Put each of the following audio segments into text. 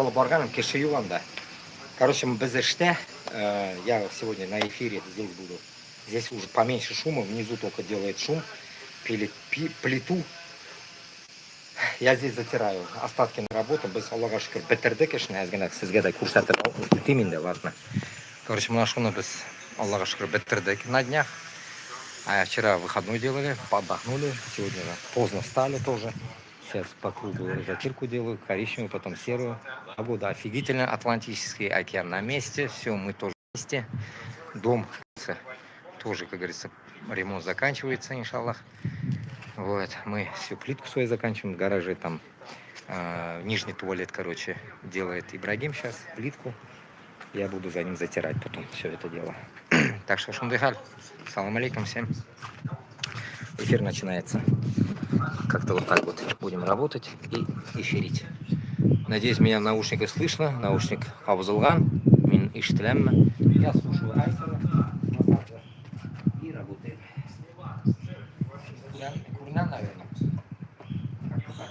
Барганом Кишиюланда. Короче, мы без эште. Я сегодня на эфире здесь буду. Здесь уже поменьше шума, внизу только делает шум. Плиту. Я здесь затираю остатки на работу. Без Аллаха шүкір бітірді, конечно, әзгенек сізге де көрсетіп өтеймін де, ладно. Короче, мына шуны біз Аллаха шүкір бітірдік на днях. А вчера выходной делали, отдохнули. Сегодня поздно встали тоже. Сейчас по кругу затирку делаю, коричневую, потом серую. Погода офигительная, Атлантический океан на месте, все, мы тоже на месте. Дом тоже, как говорится, ремонт заканчивается, иншаллах. Вот, мы всю плитку свою заканчиваем, в гараже там нижний туалет, короче, делает Ибрагим сейчас, плитку. Я буду за ним затирать потом все это дело. Так что, шумдыхаль, салам алейкум всем. Эфир начинается. Как-то вот так вот будем работать и эфирить. Надеюсь, меня в наушниках слышно. Наушник Абзулган, мин иштилямма. Я слушаю Айсера и работаю. Курнян, наверное. Как-то так.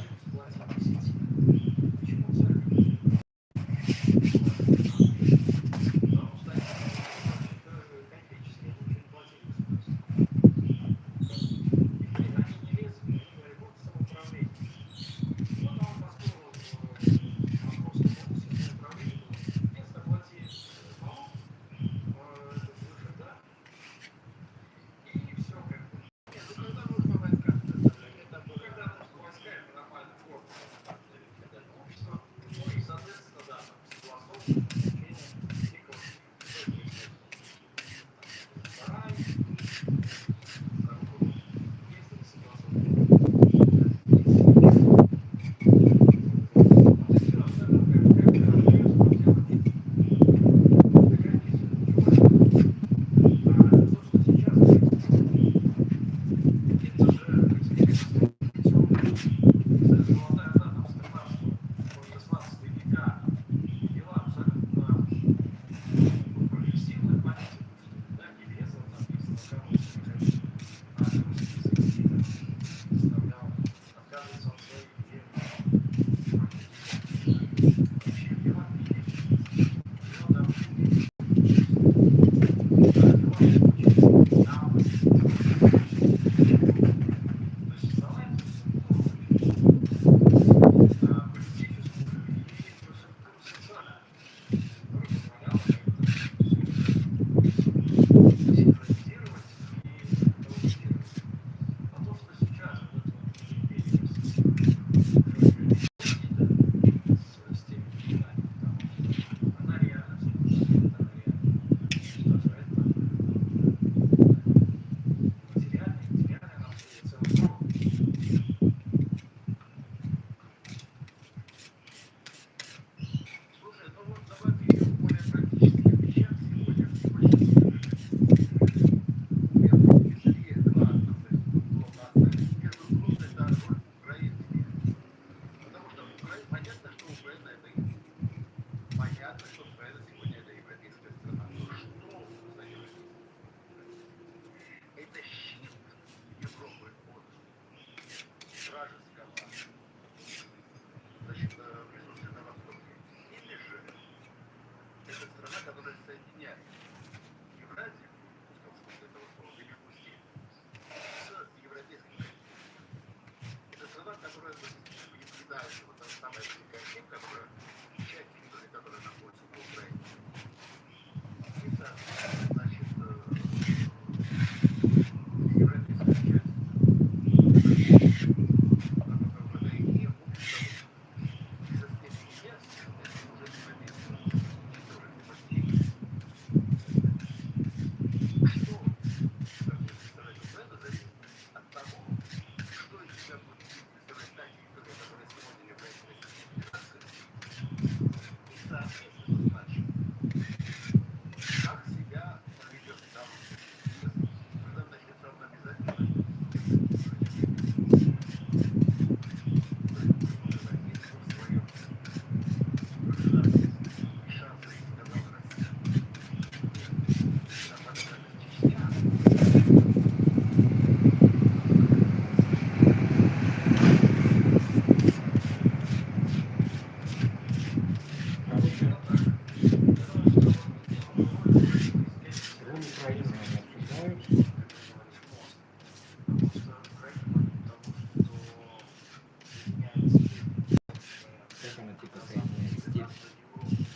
будет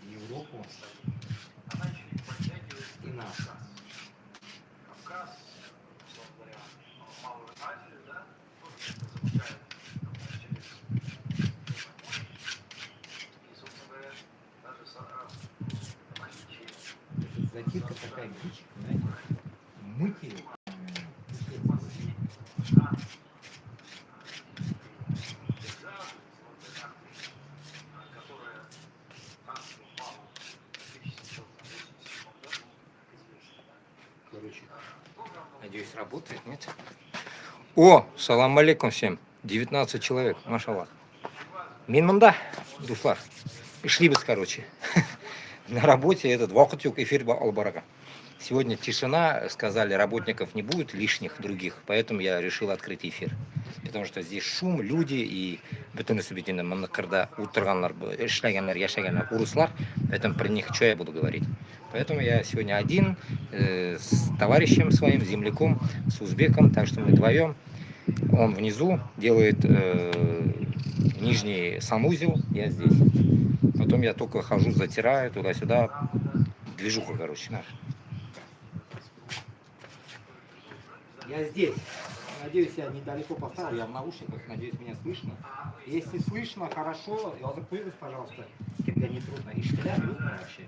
Европу и нас. Затирка такая дичь, знаете, мыть ее. Короче, надеюсь, работает, нет? О, салам алейкум всем. 19 человек, машаллах. Минманда, дуслар. Шли бы, короче. На работе этот вахтюк эфир албарака. Сегодня тишина, сказали, работников не будет лишних других, поэтому я решил открыть эфир. Потому что здесь шум, люди и bütün события манакарда утырганлар, эшләгәннәр, яшәгәннәр, урыслар, поэтому про них что я буду говорить. Поэтому я сегодня один, с товарищем своим, земляком, с узбеком, так что мы вдвоем. Он внизу делает нижний санузел, я здесь. Потом я только хожу, затираю туда-сюда. Движуха, короче, наша. Я здесь. Надеюсь, я недалеко поставил, я в наушниках, надеюсь, меня слышно. Если слышно, хорошо, язык, пожалуйста, когда не трудно. И штиля трудно вообще.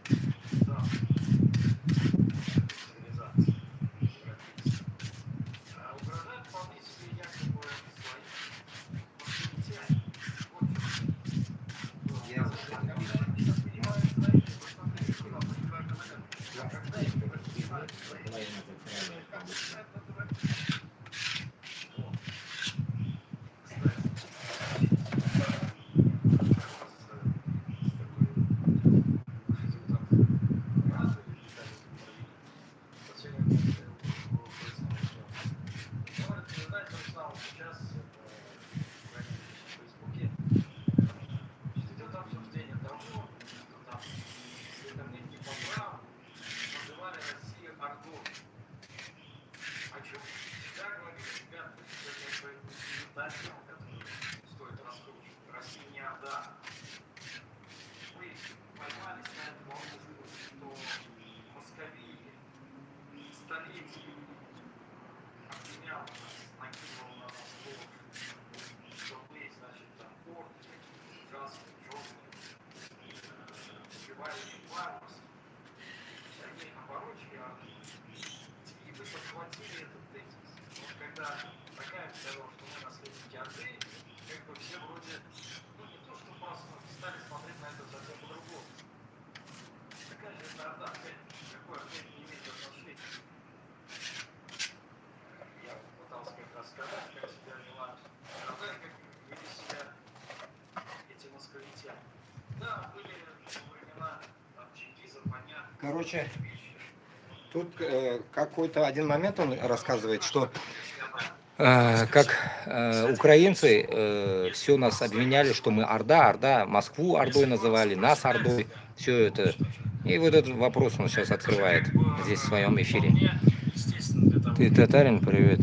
Короче, тут какой-то один момент он рассказывает, что как украинцы все нас обвиняли, что мы Орда, Москву Ордой называли, нас Ордой, все это. И вот этот вопрос он сейчас открывает здесь в своем эфире. Ты татарин, привет.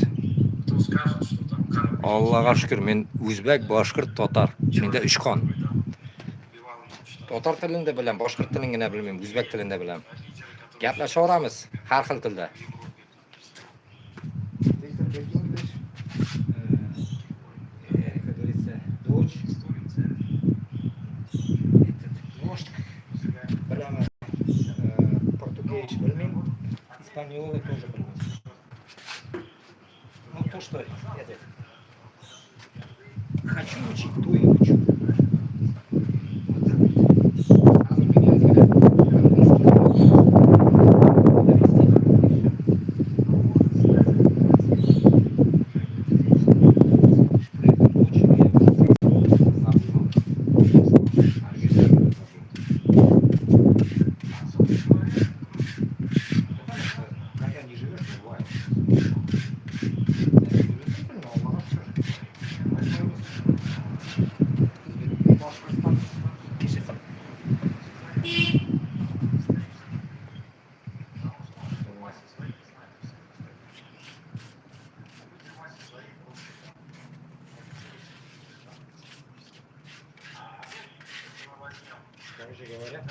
Аллаға шүкір, мен өзбек, башқұрт, татар. Менде 3 қан. Татар тілін де білем, башқұрт тілін генә білмеймін, өзбек тілін де білем. Gaplashib olamiz har xil tilda. Bilaman, português bilmayman, испаньола тоже bilmayman. Ну то, что это хочу учить, то и учу. Короче говоря,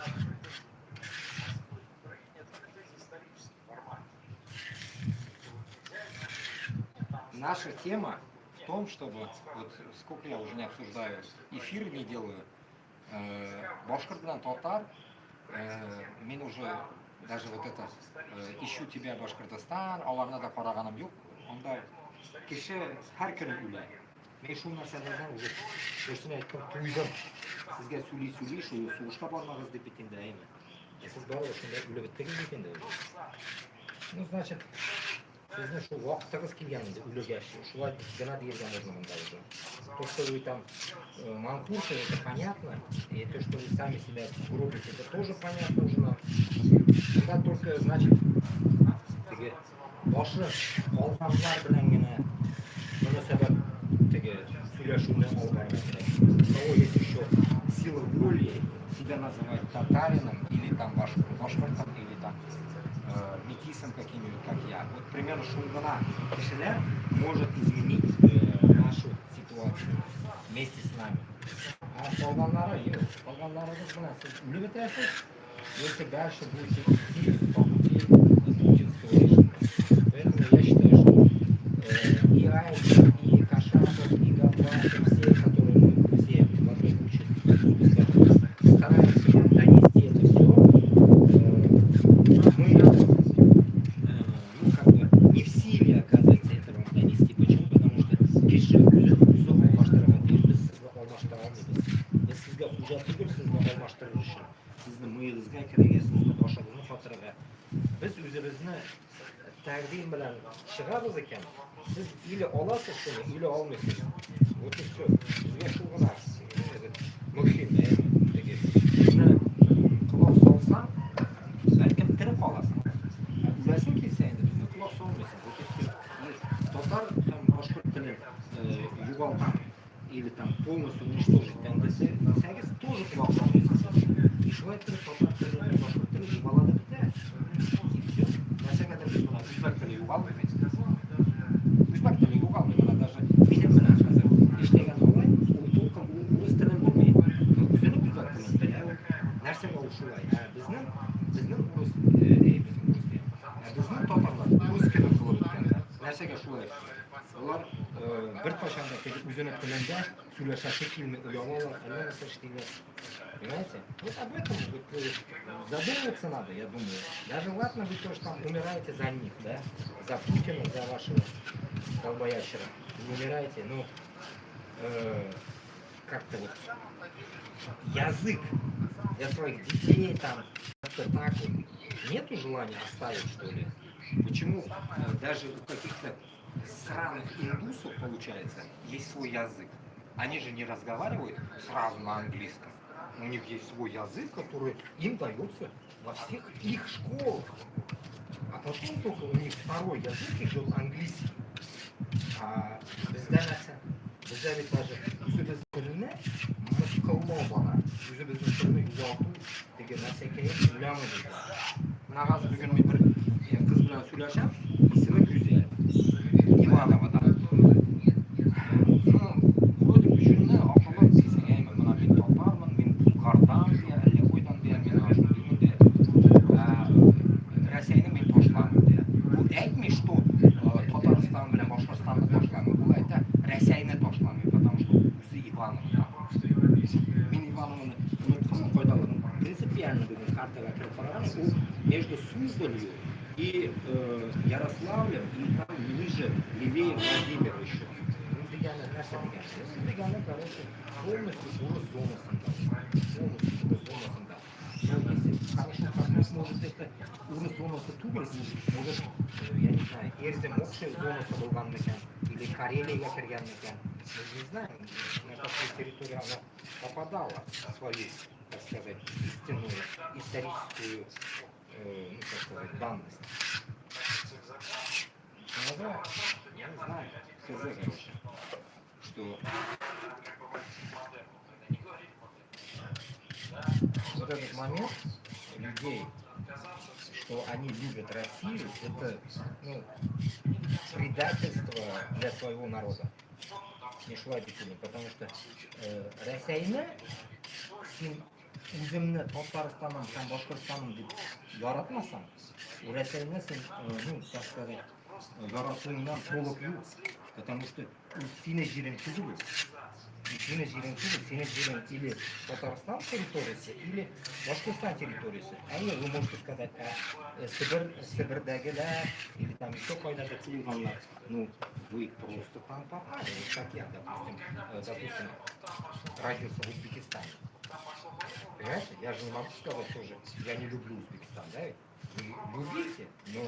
наша тема в том, чтобы, вот сколько я уже не обсуждаю, эфир не делаю, башкирдан татар, мен уже даже вот это, ищу тебя Башкортостан, аларна да караганым юк, онда кеше һәр көн үлә. Мен шул нәрсәләрдән уже дөресен әйткән туйдым. Сезгә сөйли шул сугышка бармагыз дип бит инде, әйме. Сез барыбер шунда үлеп беттегез бит инде. Ну, значит, sizin şu vaktiniz kelganida ularga шулай гына дигән можно монда уже. То, что вы там манкурты, это понятно, и то, что вы сами себя гробите, это тоже понятно уже нам. Тогда только, значит, boshi qolganlar bilan gina munosabat сөйләшүне алып барырга кирәк. Того есть еще сила воли себя называть татарином или там башкортом или там метисом каким-нибудь, как я. Вот примерно шунгана кешеләр может изменить нашу ситуацию вместе с нами. А калганнарыбыз белән сез үлеп бетәсез, если дальше будете идти по пути путинского режима. Поэтому я считаю, что и Айдер, и Кашапов, и Горбачев, все, которые мы все в одной куче стараемся донести это все, мы ну, как бы не в силе, оказывается, это вам донести. Почему? Потому что кеше үзі алмаштырған дейміз, біз сізді алмаштыра алмаймыз. Біз сізге хужа түгіл, сізді алмаштыру үшін. Сізді миыңызға кірге, сізді башыңызны қатырға. Біз өзімізді тәқдим белән чыгабыз икән, сіз или аласыз шуны, или алмыйсыз. Вот и все. Безгә шул гына мөһим, теге. Шуны колак салсаң, бәлкем тірі каласың. Үләсең килсә инде, безне колак салмыйсың. Вот и все. Татар һәм башкорт телен югалтам или там полностью уничтожить дәсәгез, тоже колак салмыйсыз. И шулай итеп татар теле, башкорт теле югалады бетә. И все. Нәрсәгәдер без моны үзбәк теле югалмый. Үзбәк теле югалмый, моны даже минем менән хәзер эшләгән малай, ул толком урыс телен белми. Үзенең үзбәк телен белә. Нәрсәгә ул шулай? Безнең урыс, безнең татарлар урыс телен кылып беткәннәр. Нәрсәгә шулай? Алар бер кашанда үзенең телендә сөйләшәсе килми, уялалар, әллә нәрсә эшлиләр. Понимаете? Вот об этом задумываться надо, я думаю. Даже ладно, вы тоже там умираете за них, да? За Путина, за вашего долбоящера. Вы умираете, но как-то вот язык для своих детей там как-то так вот нету желания оставить, что ли? Почему даже у каких-то сраных индусов, получается, есть свой язык? Они же не разговаривают сразу на английском. У них есть свой язык, который им дается во всех их школах. А потом только у них второй язык идет английский. А bizda ведь даже o'zimiz tilini mustaqillo bora. O'zimizni tilni yo'qotib degan narsaga ulami deydi. Nag'az bugun men bir qiz bilan so'rasham, ismi Güzel. Ivanovadan. Вроде бы shuni oqilib desang, ayman mana men toparman, men Bulg'ardan deya, Qo'ydan deya, men ashuni deyman deya. Rossiyani men tashlaman deya. Bu aytmay, что Татарстан bilan Boshqirdistonda tashlaman. Bu aytadi, Rossiyani tashlamayman, потому что o'zi Ivanovdan. Men Ивановны unutqanman qoidalarini. Принципиально bugun kartaga kirib qaragan, u между Суздалью и Ярославлем, и там ниже, левее Владимира еще. Деганы, короче, полностью урыс зонасында. Полностью урыс зонасында. Но если хорошо копнуть, может это урыс зонасы түгел, может, я не знаю, Эрзем общая зонасы болған мекен, или Карелияга кірген мекен. Мы не знаем, на какую территорию она попадала, свою, так сказать, истинную, историческую, ну, как сказать, данность. Ну да, я не знаю, сказать, короче, что вот этот момент людей, что они любят Россию, это, ну, предательство для своего народа. Не шла битвы, потому что Россияне син o'zimni Tataristonman, sen Boshqirdistonman deb yoratmasam, Rossiyani sen, ну, так сказать, yoratishingdan to'liq yo'q. Потому что seni jiring tugul. Seni jiring tugul, seni jiring или Татарстан территориясы, или Башкортостан территориясы. Вы можете сказать, Сибирьдагилар, или там еще кое-то тулганлар. Ну, вы просто там попали. Вот как я, допустим, родился в Узбекистане. Понимаете? Я же не могу сказать тоже, я не люблю Узбекистан, да? Вы любите, но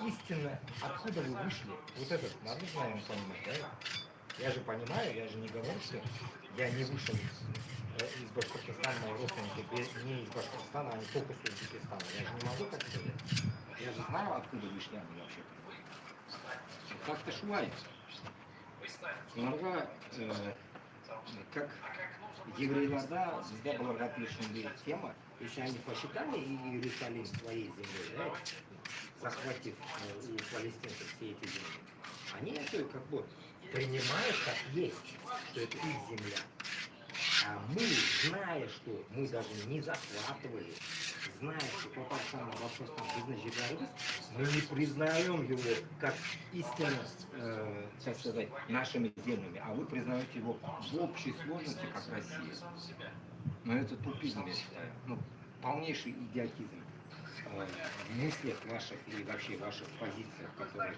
истинно откуда вы вышли, вот этот надо, наверное, понимать, да? Я же понимаю, я же не говорю, что я не вышел из Башкортостана, мои родственники не из Башкортостана, они только с Узбекистана. Я же не могу так сказать. Я же знаю, откуда вышли они вообще. Как-то шуай. Оларға, как еврейларда, всегда была отличная тема, если они посчитали Иерусалим своей землей, да, захватив у палестинцев все эти земли, они это как бы принимают как есть, что это их земля. А мы, зная, что мы даже не захватывали, зная, что Татарстан, Башкортостан бизнес-жерлерimiz, мы не признаем его как истинно, так сказать, нашими землями, а вы признаете его в общей сложности как Россия. Но это тупизм, я считаю. Ну, полнейший идиотизм в мыслях ваших и вообще ваших позициях, которые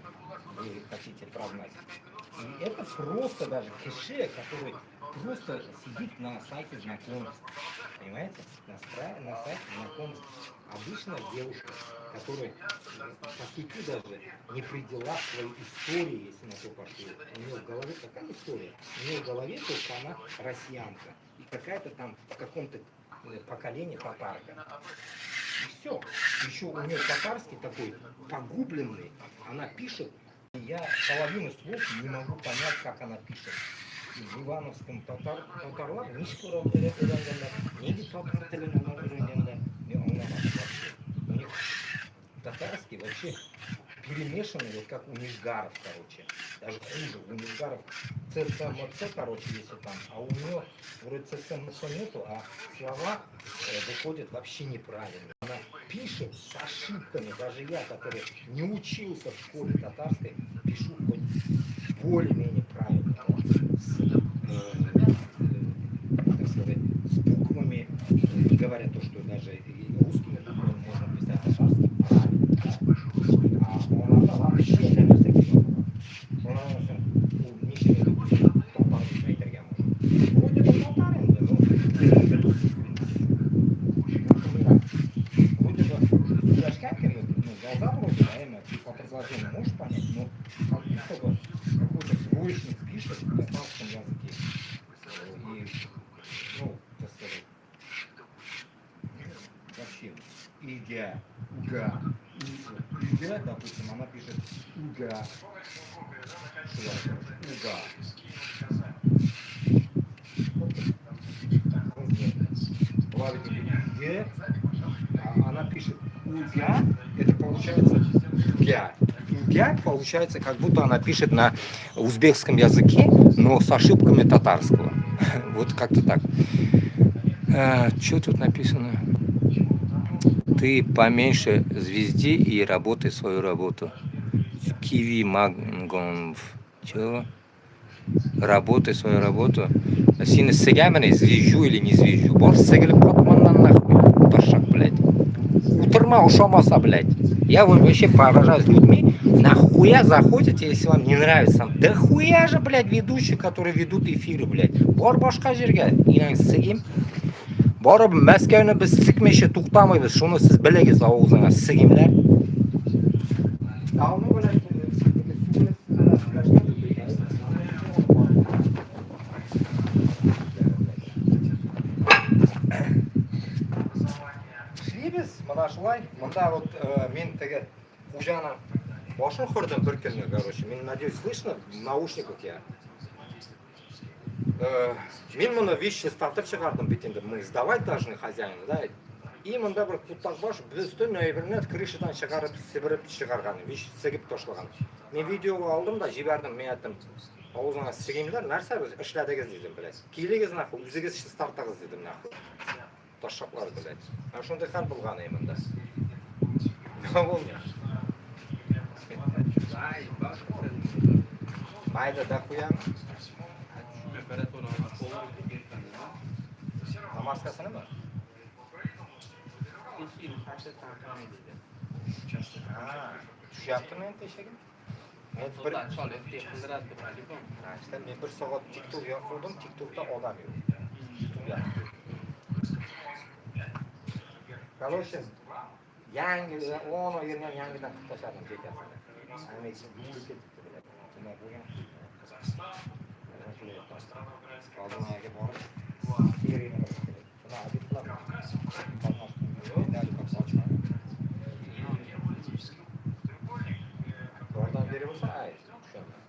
вы хотите прогнать. И это просто даже клише, который просто сидит на сайте знакомств. Понимаете? На сайте знакомств. Обычная девушка, которая по сути даже не предела своей истории, если на то пошло. У нее в голове какая история? У нее в голове только она россиянка. И какая-то там в каком-то поколении татарка. И все. Еще у нее татарский такой погубленный. Она пишет. Я половину слов не могу понять, как она пишет. В Ивановском татарлар ничего не татар тілін у них татарский вообще перемешанный, вот как у нижгаров, короче. Даже хуже. У нижгаров ЦЦМЦ, короче, если там, а у нее вроде ЦЦМЦ нету, а слова выходят вообще неправильно. Она пишет с ошибками. Даже я, который не учился в школе татарской, пишу хоть более-менее правильно. Так сказать, с буквами, не говоря то, что даже и русскими буквами можно писать татарский правильно. А он вообще не написал. Он ничего не написал. Татарский айтарга может. Вроде бы татарин, но вроде бы дашками, глаза вроде, наверное, по предложению можешь понять, но как будто бы какой-то двоечник пишет в татарском языке. И, ну, так сказать, вообще, ига, уга, ига, допустим, она пишет уга, уга. Г, а она пишет уга, это получается гя. Уга получается, как будто она пишет на узбекском языке, но с ошибками татарского. Вот как-то так. Что тут написано? Ты поменьше звезди и работай свою работу. Киви Магонов. Чего? Работай свою работу. Синий сыгамин, звезжу или не звезжу. Бор сыграли потмандан нахуй. Ташак, блядь. Утрма ушамаса, блядь. Я вообще поражаюсь людьми. Нахуя заходите, если вам не нравится? Да хуя же, блядь, ведущие, которые ведут эфиры, блядь. Бор башка жерге. Инан сыгим. Borib Moskvani biz sikmishga to'xtamaymiz. Shuni siz bilagingiz og'zingizga siginglar. Shlibiz, mana shulay. Bunda вот men tagi xo'jani boshini xurdim bir kuni, короче. Men надеюсь, слышно в наушниках я. Men buni вещи statib chiqardim bitinda. Мы сдавать должны хозяину, да? И мында bir qutlaq bosh bizning noyabrini krishdan chiqarib, sibirib chiqargan, вещи sigib tashlagan. Men video oldim da jibardim, men aytdim, og'zingizga siginglar, narsa ishladingiz dedim, bilasizlar. Keligiz naqo, o'zingiz startag'iz dedim naqo. Toshchoqlar biladi. Mana shunday ham bo'lgan endi. Nima bo'lgan? Mayda da qo'yamiz. Damaskasini? Tushyaptimi endi eshagim? Men bir soat TikTok yoqdim, TikTokda odam yo'q. Kaloshin yangi 10 oydan yangidan qilib tashladim bekasini. Amerika yuvib ketibdi bular. Nima bo'lgan? Qoldimaga borib, terini qilib kerak. Buni adib qilaman. Oradan beri bo'lsa, ay, tushaman.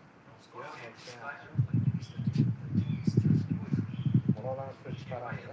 Oradan sut chiqaramiz.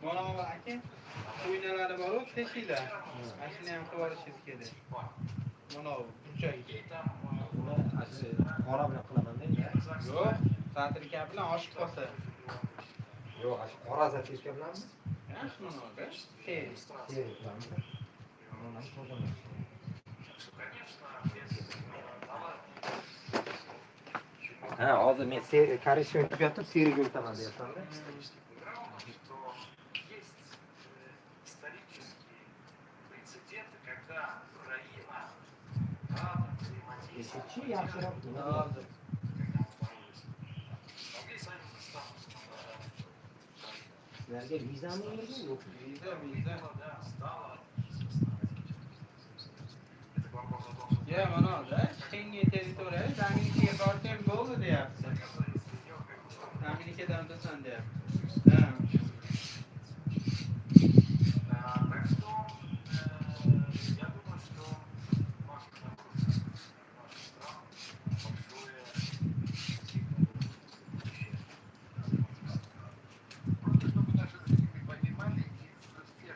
Mana aka, o'ynalari bor-ku, teshiklar. Ashuni ham qilib olishingiz kerak. Mana bu burchagi. Qora bilan qilaman-da. Yo'q, satrika bilan oshib qolsa. Yo'q, qora zatirka bilanmi? Ha, shuni olga. Ha, hozir men korishni o'tib yotib, seriga o'taman deyapman-da. Eshitchi yaxshiroq bo'ladi. Sizlarga vizami yo'q? Viza. Ya, mana da Schengen territoriya, Amerikaga borsam bo'ldi deyapti. Amerikadan o'tasan deyapti. Ha.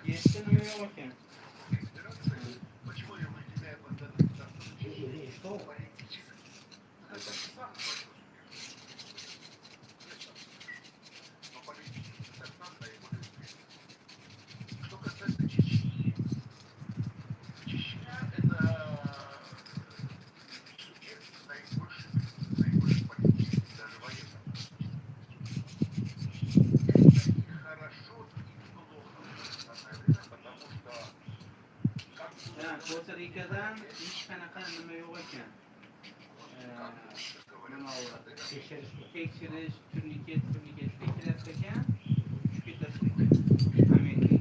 Есть нima yo'q ekan. Ko'tarikadan hech qanaqa nima yo'q ekan. Nima u? Tekshirish, turniket kerak ekan. Tushib ketasiz ekan. Amerikaga.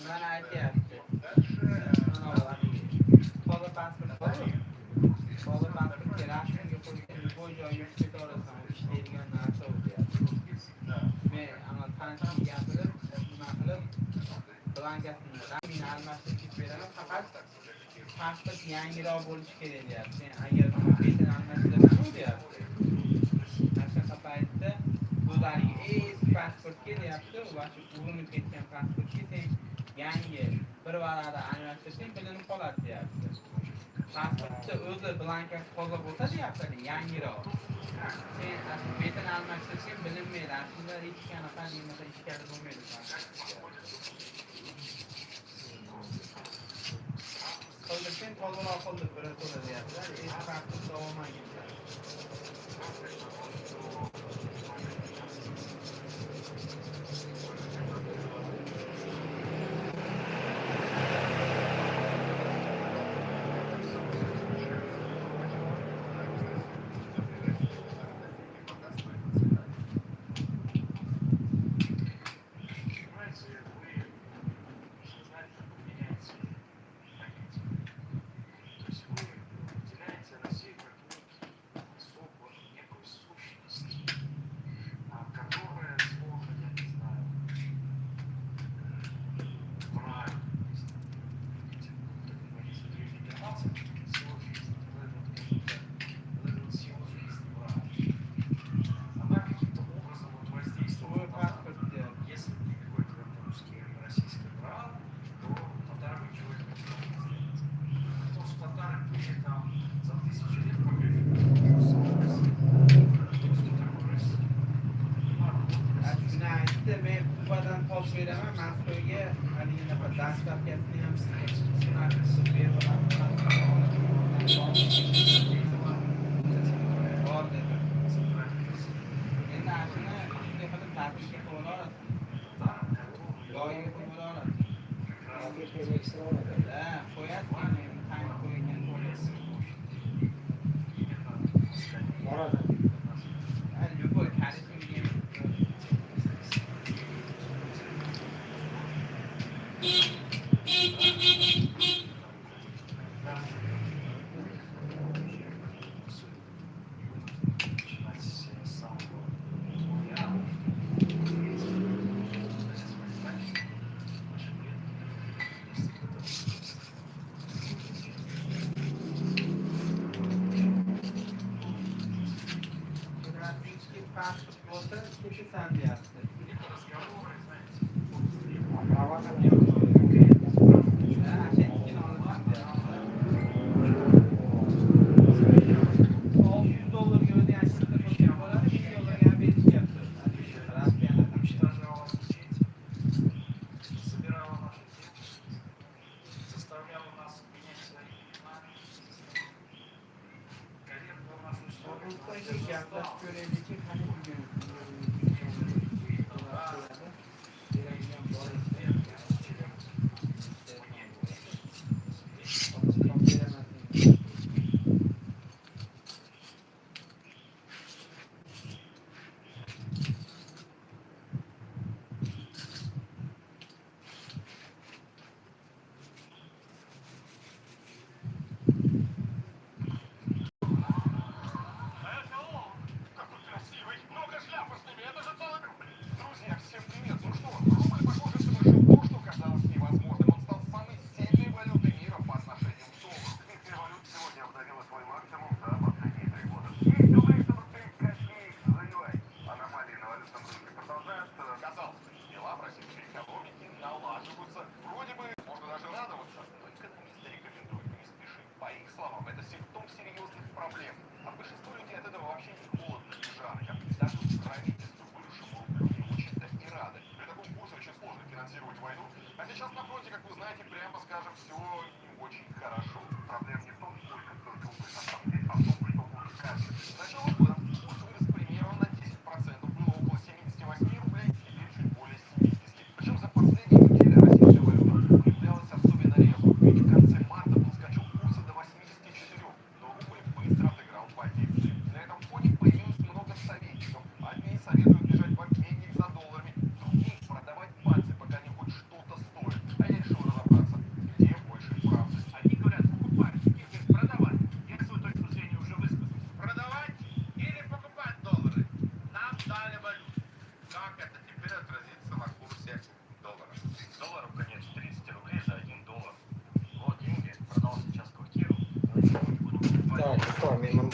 Mana aytyapti. Mana toza pasport bor. Toza pasportga rasmga qo'ygan bo'y joyga keta olasan. Ishlaydigan narsa u deyapti. Men ana tanishimga gapirib, nima qilib, blankasini rasmini almashtirib ketib beraman. Faqat pasport yangiroq bo'lishi kerak deyapti. Agar betini almashtirsa deyapti. Shunaqa paytda o'zlariga eski pasportga deyapti, va shu urinib ketgan pasportga sen yangi bir varaqada almashtirsang bilinib qoladi deyapti. Pasportda o'zi blankasi toza bo'lsa deyapti, yangiroq. Sen betini almashtirsang bilinmaydi. Aslida hech qanaqa nimada ishkali bo'lmaydi. Qoldirsang tozaroq qilib to'la deyapti. Eski pasport olmagan. Beraman Moskvaga haligi dastavkasini ham bor dedi. Endi ashuni shunday qilib tartibga qo'yib olasiz. Joyiga qo'yib olasiz. Qo'yasiz, qancha qo'ygan qo'yasiz. Любой харизмный.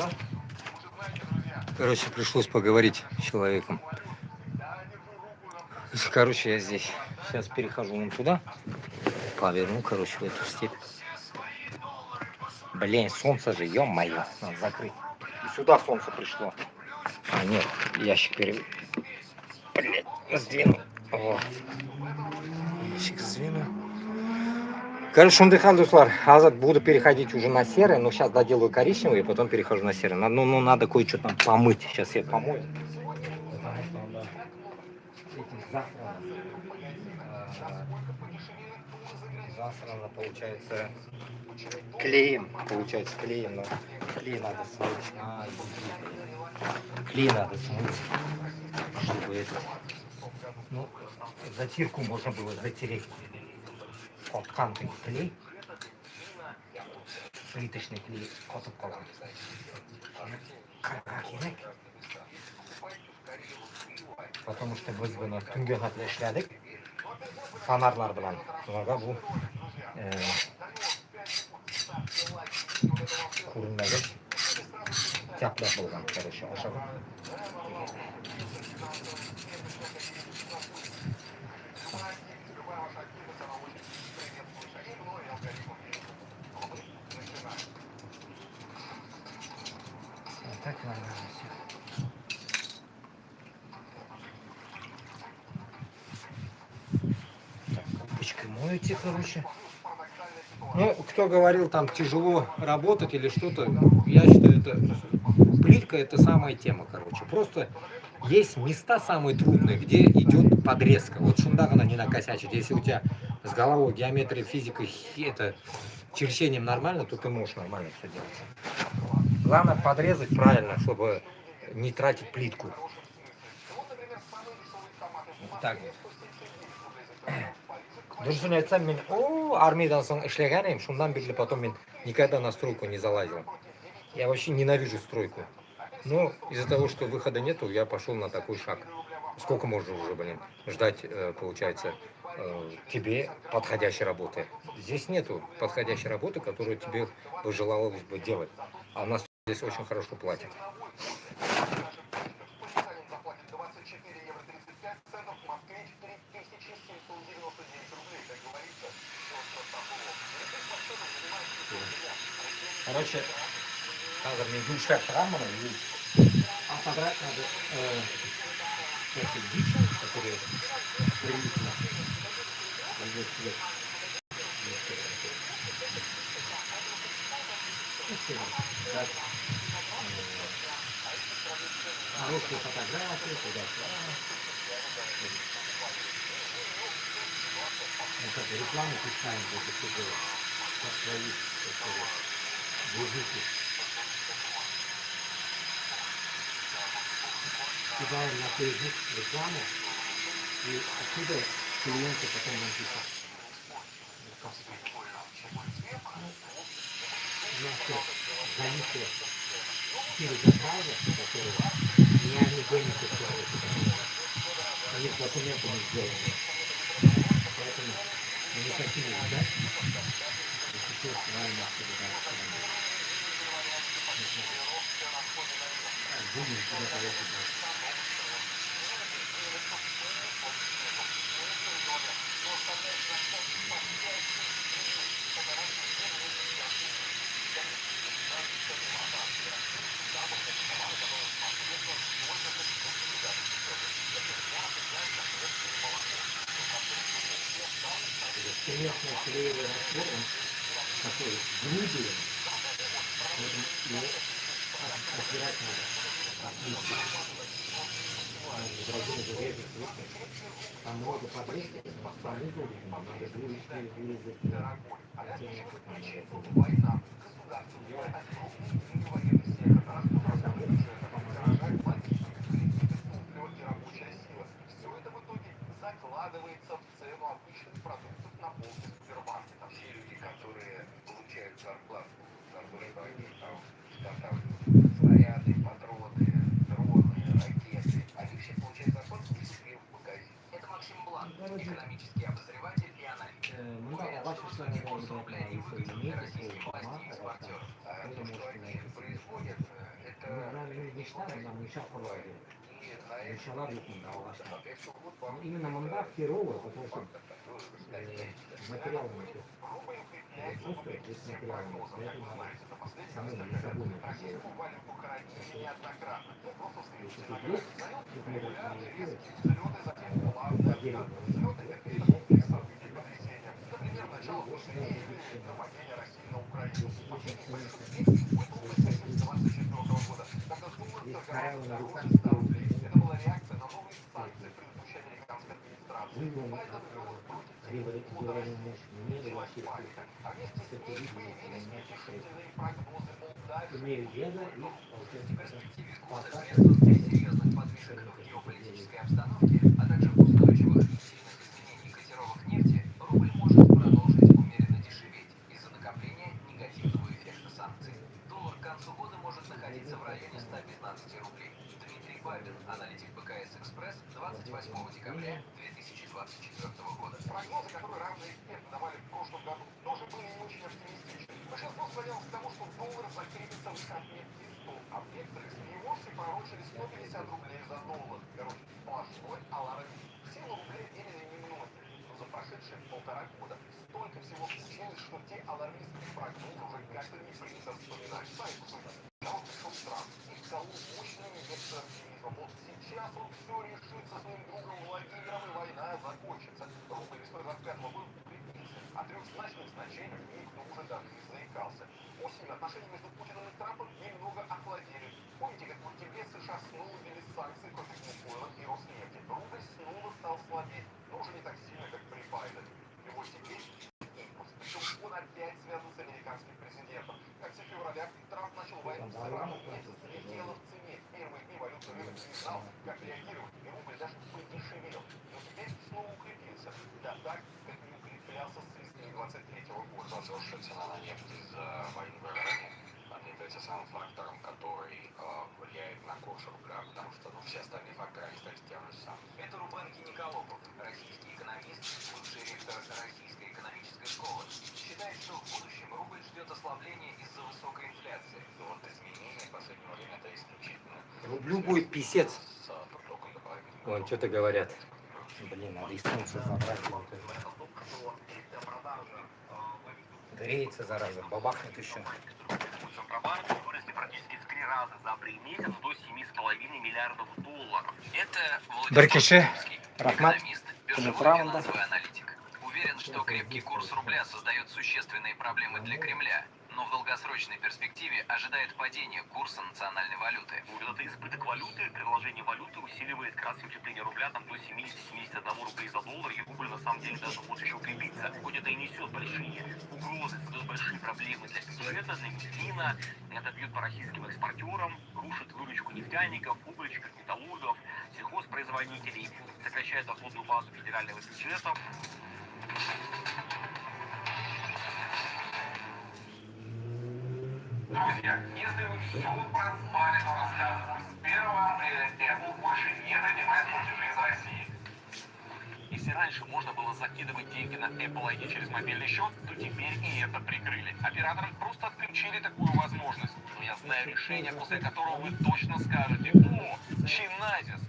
туда. Короче, пришлось поговорить с человеком. Короче, я здесь сейчас перехожу вон туда. Поверну, короче, в эту степь. Блин, солнце же, ё-моё, надо закрыть. И сюда солнце пришло. А, нет, ящик Блин, сдвинул. Вот. Ящик сдвинул. Короче, шундыхан, дуслар, азат буду переходить уже на серый, но сейчас доделаю коричневый и потом перехожу на серый. Ну, надо кое-что там помыть. Сейчас я помою. Потому что он, да, этим засрано, получается, клеем, но клей надо смыть. Клей надо смыть, чтобы это, ну, затирку можно было затереть. Вот канты клей, плиточный клей, котов колом. Потому что biz buni tungi qatla ishladik fonarlar bilan. Ularga bu ko'rinmagach gaplar bo'lgan, короче, o'sha. Так нормально все. Копочкой моете, короче. Ну, кто говорил, там тяжело работать или что-то, я считаю, это плитка это самая тема, короче. Просто есть места самые трудные, где идет подрезка. Вот шундак она не накосячит. Если у тебя с головой геометрия, физика, это черчением нормально, то ты можешь нормально все делать. Главное подрезать правильно, чтобы не тратить плитку. Вот так вот. Дұрысын айтсам, мен армиядан соң эшләгән едім, шундан бері потом мен никогда на стройку не залазил. Я вообще ненавижу стройку. Но из-за того, что выхода нету, я пошел на такой шаг. Сколько можно уже, блин, ждать, получается, тебе подходящей работы. Здесь нету подходящей работы, которую тебе бы желалось бы делать. А у нас здесь очень хорошо платят. Короче, надо мне душа травмана и отодрать надо эти дичи, которые прилично пойдет цвет. Хорошие фотографии, туда-сюда. Вот это рекламу пускаем, это все было. Как свои, так сказать, движухи. Кидаем на Facebook рекламу, и оттуда клиенты потом нам пишут. У нас все занятия перезаказа, которые не они гонятся человека. У них документы не сделаны. Поэтому мы не хотим их ждать. Если все правильно передать. Будем сюда поехать. Конечно, клеевый раствор, он такой грубый, его отбирать надо. Там много подрезки, там угол, надо вырезать. Закладывается в цену обычных продуктов на полках Сбербанка. Все люди, которые получают зарплату, снаряды, патроны, дроны, ракеты, они все получают зарплату не себе в магазин. Это Максим Бланк, экономический обозреватель и аналитик. Говорят, что они возят украинских российских властей и экспортеров. То, что они производят, не штатом, нам не шахматом. И на эти Начала ритм, да, ваша. соответственно, вот вам Именно мандат херовый, потому что фактор, который вы ставите. материалами Рубль укрепляется ресурсы, вопреки есть всем материалами, прогнозам. Как поэтому вы надо знаете, за последние самому несколько не лет собой российскую валюту хоронили неоднократно. Ну, просто встретите на плюс, грани. На нем тут мы регулярные эфир, резкие взлеты, затем плавные владелец откаты. Взлеты каких-то приезжает крупных на событий, потрясения. Например, начало вторжения или нападения России на Украину. В очень последних больших ценится месяцах выпал большой осень плюс. 24 года, когда доллар Есть торговался правило дороже американцев 100 рублей. Это была реакция на новые санкции предыдущей американской администрации. вывод Байден вел их против тех, кто до революционной России. мощи не Началась вообще паника. А вместе с ней появились утешительные прогнозы, мол, дальше имею будет деда и только лучше. В перспективе курса пока средств для серьезных подвижек в геополитической обстановке, а также устойчивых и сильных изменений котировок нефти, рубль может продолжить умеренно дешеветь из-за накопления негативного эффекта санкций. Доллар к концу года может находиться в районе 115 рублей. Дмитрий Бабин, аналитик БКС «Экспресс», 28 декабря 2024 года. Прогнозы, которые разные эксперты давали в прошлом году, тоже были не очень оптимистичны. Большинство склонялось к тому, что доллар закрепится в отметке 100, а в некоторых СМИ вовсе пророчили 150 рублей за доллар. Короче, сплошной алармизм. В силу рубля верили немногие. Но за прошедшие 1,5 года столько всего случилось, что те алармистские прогнозы уже как-то не принято вспоминать. Сами посудите. Сначала пришел Трамп и вколол мощную инъекцию оптимизма. Вот сейчас он все решит со своим другом Владимиром, и война закончится. Рубль весной 25 года укрепился. О трехзначных значениях никто уже даже не заикался. Осенью отношения между Путиным и Трампом немного охладели. Помните, как в октябре США снова ввели санкции против Лукойла и Роснефти? Рубль снова стал слабеть, но уже не так сильно, как при Байдене. И вот теперь импульс. Причем он опять связан с американским президентом. В конце февраля Трамп начал войну с Ираном, нефть взлетела в цене. Первые дни валютный рынок не знал, как реагировать, и рубль даже подешевел. Но теперь снова укрепился. Да так, как не укреплялся с весны 23 года. Возросшая цена на нефть из-за войны в Иране является самым фактором, который влияет на курс рубля, потому что все остальные факторы остались тем же самым. Это Рубен Гинеколопов, российский экономист, бывший ректор Российской экономической школы. Считает, что в будущем рубль ждет ослабления из-за высокой инфляции. Но вот изменения в последнее время это исключительно Рублю будет писец. с потоком дополнительных. Ой, что-то говорят. Блин, надо из солнца забрать его. Греется, зараза, бабахнет еще. Центробанк выросли практически в 3 раза за апрель месяц до 7,5 миллиардов долларов. Это Владимир Баркише, Павловский, Рахмат, экономист, биржевой правда. финансовый аналитик. Уверен, что крепкий курс рубля создает существенные проблемы для Кремля, но в долгосрочной перспективе ожидает падение курса национальной валюты. Вот этот избыток валюты, предложение валюты усиливает как раз укрепление рубля там до 70-71 рублей за доллар, и рубль на самом деле даже может еще укрепиться. Хоть это и несет большие угрозы, создает большие проблемы для бюджета, для Минфина, это бьет по российским экспортерам, рушит выручку нефтяников, угольщиков, металлургов, сельхозпроизводителей, сокращает доходную базу федерального бюджета. Друзья, если вы все проспали, то рассказываю, с 1 апреля Apple больше не принимает платежи из России. Если раньше можно было закидывать деньги на Apple ID через мобильный счет, то теперь и это прикрыли. Операторы просто отключили такую возможность. Но я знаю решение, после которого вы точно скажете: о, Чиназис,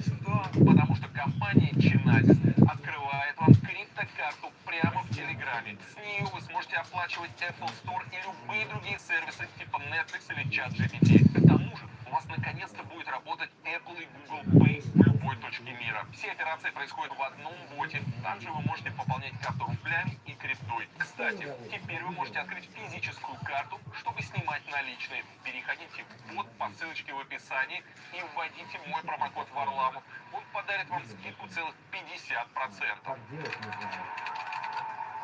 сюда. Потому что компания Чиназис открывает вам криптокарту прямо в Телеграме. С нее вы сможете оплачивать Apple Store и любые другие сервисы типа Netflix или ChatGPT. К тому же у вас наконец-то будет работать Apple и Google Pay в любой точке мира. Все операции происходят в одном боте. Там же вы можете пополнять карту рублями и криптой. Кстати, теперь вы можете открыть физическую карту, чтобы снимать наличные. Переходите в бот по ссылочке в описании и вводите мой промокод Варламов. Он подарит вам скидку целых 50%. Как делать не знаю.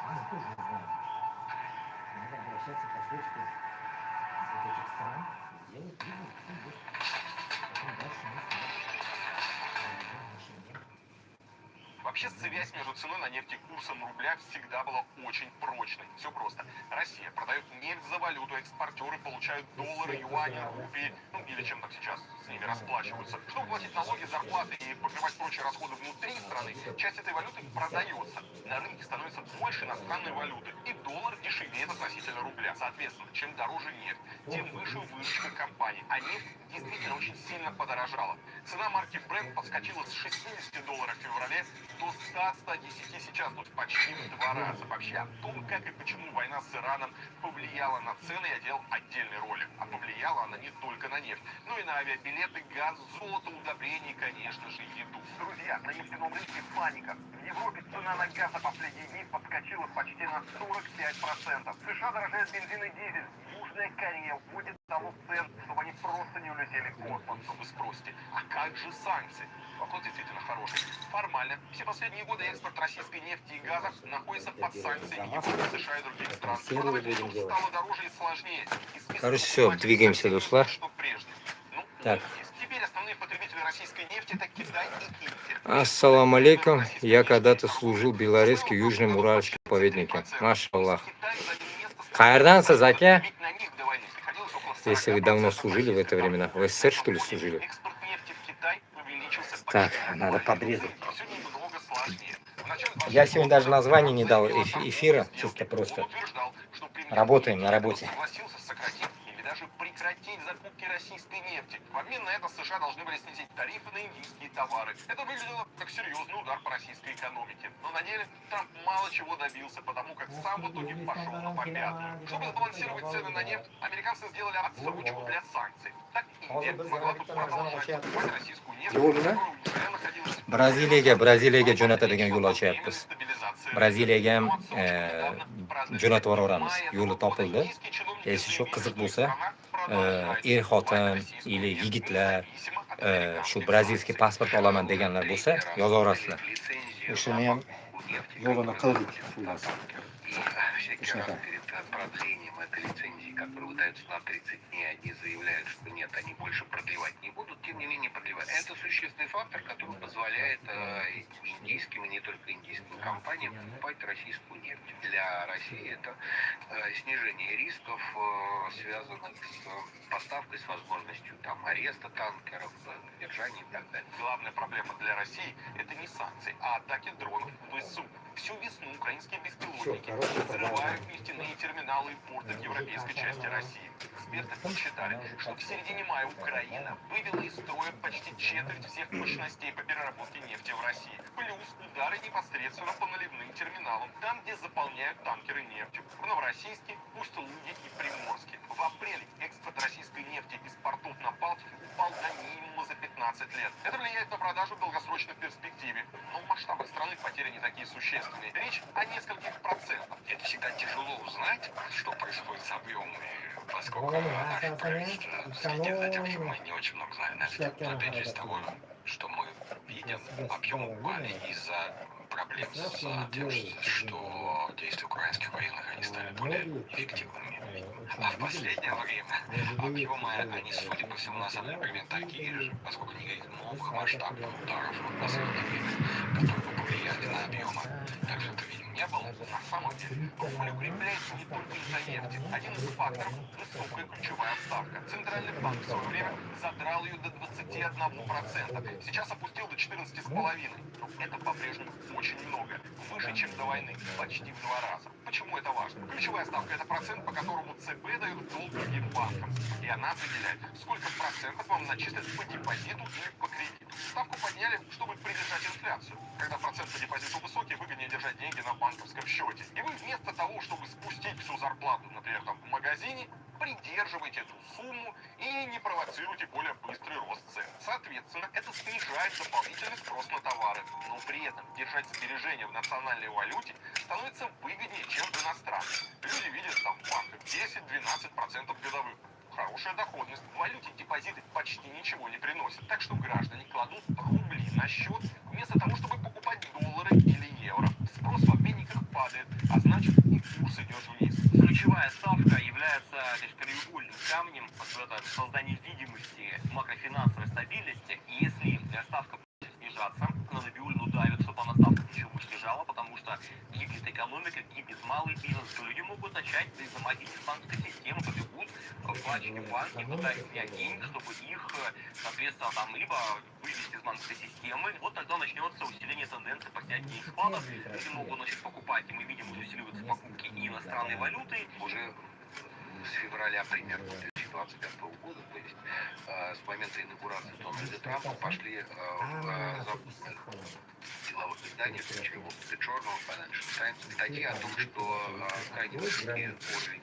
Мы тоже не знаем. Надо обращаться по почте вот этих стран, делать визу, все есть. Потом дальше мы сюда проведем наши меры. Вообще, связь между ценой на нефть и курсом рубля всегда была очень прочной. Все просто. Россия продает нефть за валюту, экспортеры получают доллары, юани, рупии, ну или чем там сейчас с ними расплачиваются. Чтобы платить налоги, зарплаты и покрывать прочие расходы внутри страны, часть этой валюты продается. На рынке становится больше иностранной валюты, и доллар дешевеет относительно рубля. Соответственно, чем дороже нефть, тем выше выручка компании. А нефть действительно очень сильно подорожала. Цена марки Brent подскочила с $60 в феврале до 100-110 сейчас, то есть почти в 2 раза. Вообще о том, как и почему война с Ираном повлияла на цены, я делал отдельный ролик. А повлияла она не только на нефть, но и на авиабилеты, газ, золото, удобрения и, конечно же, еду. Друзья, на нефтяном рынке паника. В Европе цена на газ за последние дни подскочила почти на 45%. В США дорожает бензин и дизель. Южная Корея вводит того в цен, чтобы они просто не улетели в космос. Но вы спросите, а как же санкции? Вопрос действительно хороший. Формально, все последние годы экспорт российской нефти и газа находится под санкциями Европы, США и других стран. Продавать ресурс стало дороже и сложнее. И список Короче, все, двигаемся до ушла. что прежде. Ну, Так. теперь основные потребители российской нефти — это Китай и Индия. Ассаламу алейкум. Я когда-то служил в Белорецке, Южном Уральском заповеднике. Машаллах. Хайрдан Сазаке. Если вы давно служили в это время, в СССР, что ли, служили? Так, надо подрезать. Я сегодня даже название не дал эфира, чисто просто. Работаем на работе. Даже прекратить закупки российской нефти. В обмен на это США должны были снизить тарифы на индийские товары. Это выглядело как серьезный удар по российской экономике. Но на деле Трамп мало чего добился, потому как сам в итоге пошел на попятную. Чтобы сбалансировать цены на нефть, американцы сделали отсрочку для санкций. Так Индия могла бы продолжать покупать российскую нефть, которая уже находилась в Braziliyaga jo'natadigan yo'l ochyapmiz. Braziliyaga jo'natib yuboramiz. Yo'li topildi. Если shu qiziq bo'lsa, er-xotin или yigitlar shu brazilskiy pasport olaman deganlar bo'lsa, yozaverasizlar. O'shani ham yo'lini qildik, xullas. Всякий раз перед продлением этой лицензии, которую выдается на 30 дней, они заявляют, что нет, они больше продлевать не будут, тем не менее продлевать. Это существенный фактор, который позволяет индийским и не только индийским компаниям покупать российскую нефть. Для России это снижение рисков, связанных с поставкой, с возможностью там ареста танкеров, задержания и так далее. Главная проблема для России — это не санкции, а атаки дронов в ВСУ. Всю весну украинские беспилотники взрывают нефтяные терминалы и порты в европейской части России. Эксперты подсчитали, что к середине мая Украина вывела из строя почти четверть всех мощностей по переработке нефти в России. Плюс удары непосредственно по наливным терминалам, там, где заполняют танкеры нефтью. В Новороссийске, Усть-Луге и Приморске. В апреле экспорт российской нефти из портов на Балтике упал до минимума за 15 лет. Это влияет на продажу в долгосрочной перспективе. Но в масштабах страны потери не такие существенные. Речь о нескольких процентах. Это всегда тяжело узнать, что происходит с объемами, поскольку наше правительство следит за тем, что мы не очень много знаем. Опять же, из того, что мы видим, объемы упали из-за проблем с тем, что действия украинских военных, они стали более эффективными. А в последнее время объемы, они, судя по всему, на самом деле примерно такие же, поскольку никаких новых масштабных ударов в последнее время, которые бы повлияли на объемы. Так что это, видимо, не было. На самом деле, рубль укрепляется не только из-за нефти. Один из факторов — высокая ключевая ставка. Центральный банк в свое время задрал ее до 21%. Сейчас опустил до 14,5%. Но это по-прежнему очень много. Выше, чем до войны. Почти в 2 раза. Почему это важно? Ключевая ставка — это процент, по которому ЦБ дает долг другим банкам. И она определяет, сколько процентов вам начислят по депозиту или по кредиту. Ставку подняли, чтобы придержать инфляцию. Когда процент по депозиту высокий, выгоднее держать деньги на банковском счете. И вы вместо того, чтобы спустить всю зарплату, например, там, в магазине, придерживайте эту сумму и не провоцируйте более быстрый рост цен. Соответственно, это снижает дополнительный спрос на товары. Но при этом держать сбережения в национальной валюте становится выгоднее, чем в иностранной. Люди видят там в банках 10-12% годовых. Хорошая доходность. В валюте депозиты почти ничего не приносят. Так что граждане кладут рубли на счет, вместо того, чтобы покупать доллары или евро. Спрос в обменниках падает, а значит и курс идет вниз. Ключевая ставка является краеугольным камнем в создании видимости макрофинансовой стабильности. И если ставка будет снижаться, на Набиуллину давит, чтобы она ставку Если экономика гибнет, малый бизнес, то люди могут начать изымать из банковской системы, побегут вкладчики в банки, пытаются снять деньги, чтобы их, соответственно, там либо вывести из банковской системы. Вот тогда начнется усиление тенденции по снятию денег с вкладов. Люди могут начать покупать, и мы видим, уже усиливаются покупки и иностранной валюты. Уже с февраля примерно 2025 года, то есть с момента инаугурации Дональда Трампа пошли деловых изданиях, ключевых The Journal, Financial Times, статьи о том, что крайне высокий уровень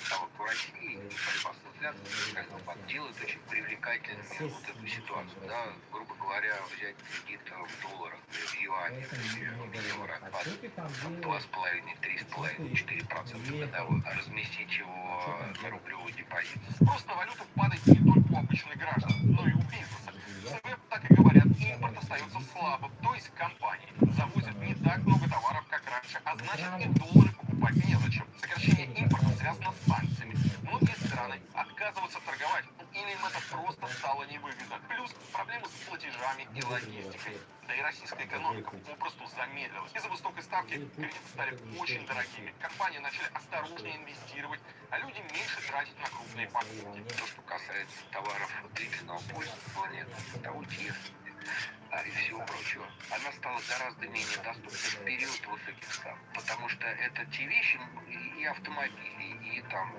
ставок в России и борьба с инфляцией Центрального банка делают очень привлекательными вот эту ситуацию. Да, грубо говоря, взять кредит в долларах, в юанях, в евро под 2,5, 3,5, 4% годовых, а разместить его на рублевой депозит. Спрос на валюту падает не только у обычных граждан, но и у бизнеса. ЦБ так и говорят, импорт остается слабым, то есть компании завозят не так много товаров, как раньше, а значит и доллары покупать незачем. Сокращение импорта связано с санкциями. Многие страны отказываются торговать, или им это просто стало невыгодно. Плюс проблемы с платежами и логистикой. Да и российская экономика попросту замедлилась. Из-за высокой ставки кредиты стали очень дорогими. Компании начали осторожнее инвестировать, а люди меньше тратить на крупные покупки. То, что касается товаров длительного пользования планеты, того техники и всего прочего, она стала гораздо менее доступна в период высоких ставок. Потому что это те вещи, и автомобили, и там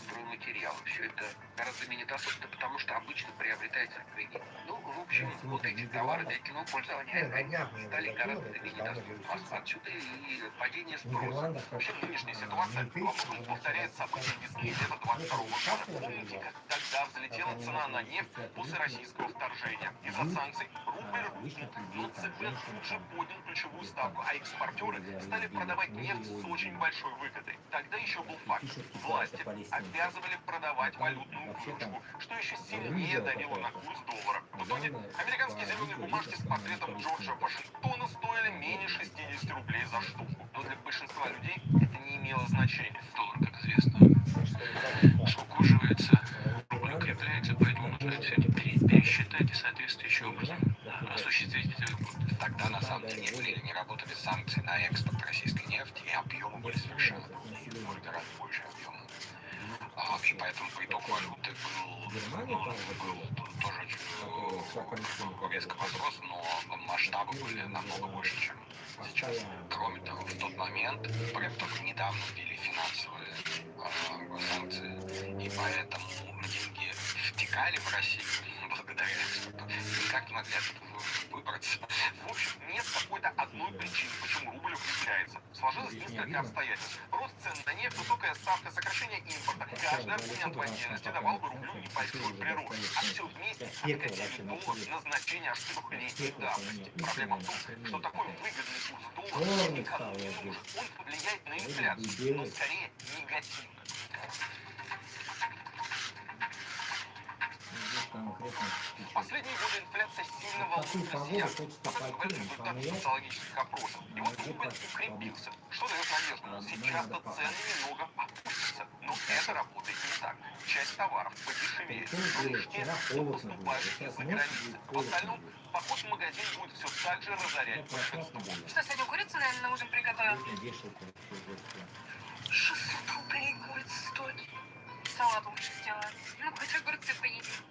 стройматериалы, все это гораздо менее доступно, потому что обычно приобретается в кредит. Ну, в общем, вот эти товары длительного пользования, они стали гораздо менее доступны. Отсюда и падение спроса. Вообще нынешняя ситуация во многом повторяет события весны и лета 22 года. Помните, как тогда взлетела цена на нефть после российского вторжения? Из-за санкций рубль рухнул, но ЦБ тут же поднял ключевую ставку, а экспортеры стали продавать нефть с очень большой выгодой. Тогда еще был факт. Власти обязывали продавать валютную выручку, что еще сильнее давило на курс доллара. В итоге американские зеленые бумажки с портретом Джорджа Вашингтона стоили менее 60 рублей за штуку. Но для большинства людей это не имело значения. Доллар, как известно, скукоживается, рубль укрепляется, поэтому нужно все это пересчитать и соответствующим образом осуществить. Тогда на самом деле не работали санкции на экспорт российской нефти, и объемы были совершенно другие, гораздо больше объемы. И поэтому приток валюты был тоже резко возрос, но масштабы были намного больше, чем сейчас. Кроме того, в тот момент только недавно ввели финансовые санкции, и поэтому деньги втекали в Россию благодаря экспорту. Никак не могли оттуда выбраться. В общем, нет какой-то одной причины, почему рубль укрепляется. Сложилось несколько обстоятельств. Рост цен на нефть, высокая ставка, сокращение импорта. Каждый аргумент в отдельности давал бы рублю небольшой прирост. А все вместе откатили доллар на значение аж 4-летней давности. Проблема в том, что такой выгодный курс доллара никому не нужен. Он повлияет на инфляцию, но скорее негативно. В последние годы инфляция сильно волнует россиян. Об этом говорят результаты социологических опросов. И вот рубль укрепился. Что дает надежду? Сейчас-то цены немного опустятся. Но это работает не так. Часть товаров подешевеет. Но лишь те, что поступают из-за границы. В остальном, поход в магазин будет все так же разорять большинство. Что, сегодня курицу, наверное, на ужин приготовил? 600 рублей курица стоит. Салат лучше сделаю. Ну, хоть огурцы поедим.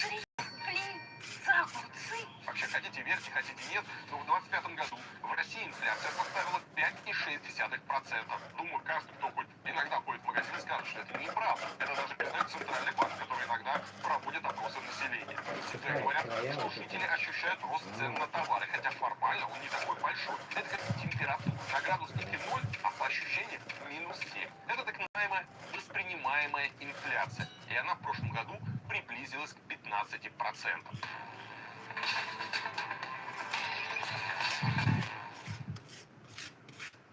Блин, за огурцы. Вообще, хотите верьте, хотите нет, но в 2025 году в России инфляция составила 5,6%. Думаю, каждый, кто хоть иногда ходит в магазин, скажет, что это неправда. Это даже признает Центральный банк, который иногда проводит опросы населения. Цифры говорят, что жители ощущают рост цен на товары, хотя формально он не такой большой. Это как температура. На градуснике 0, а по ощущениям минус 7. Это так называемая воспринимаемая инфляция. И она в прошлом году приблизилась к 15%.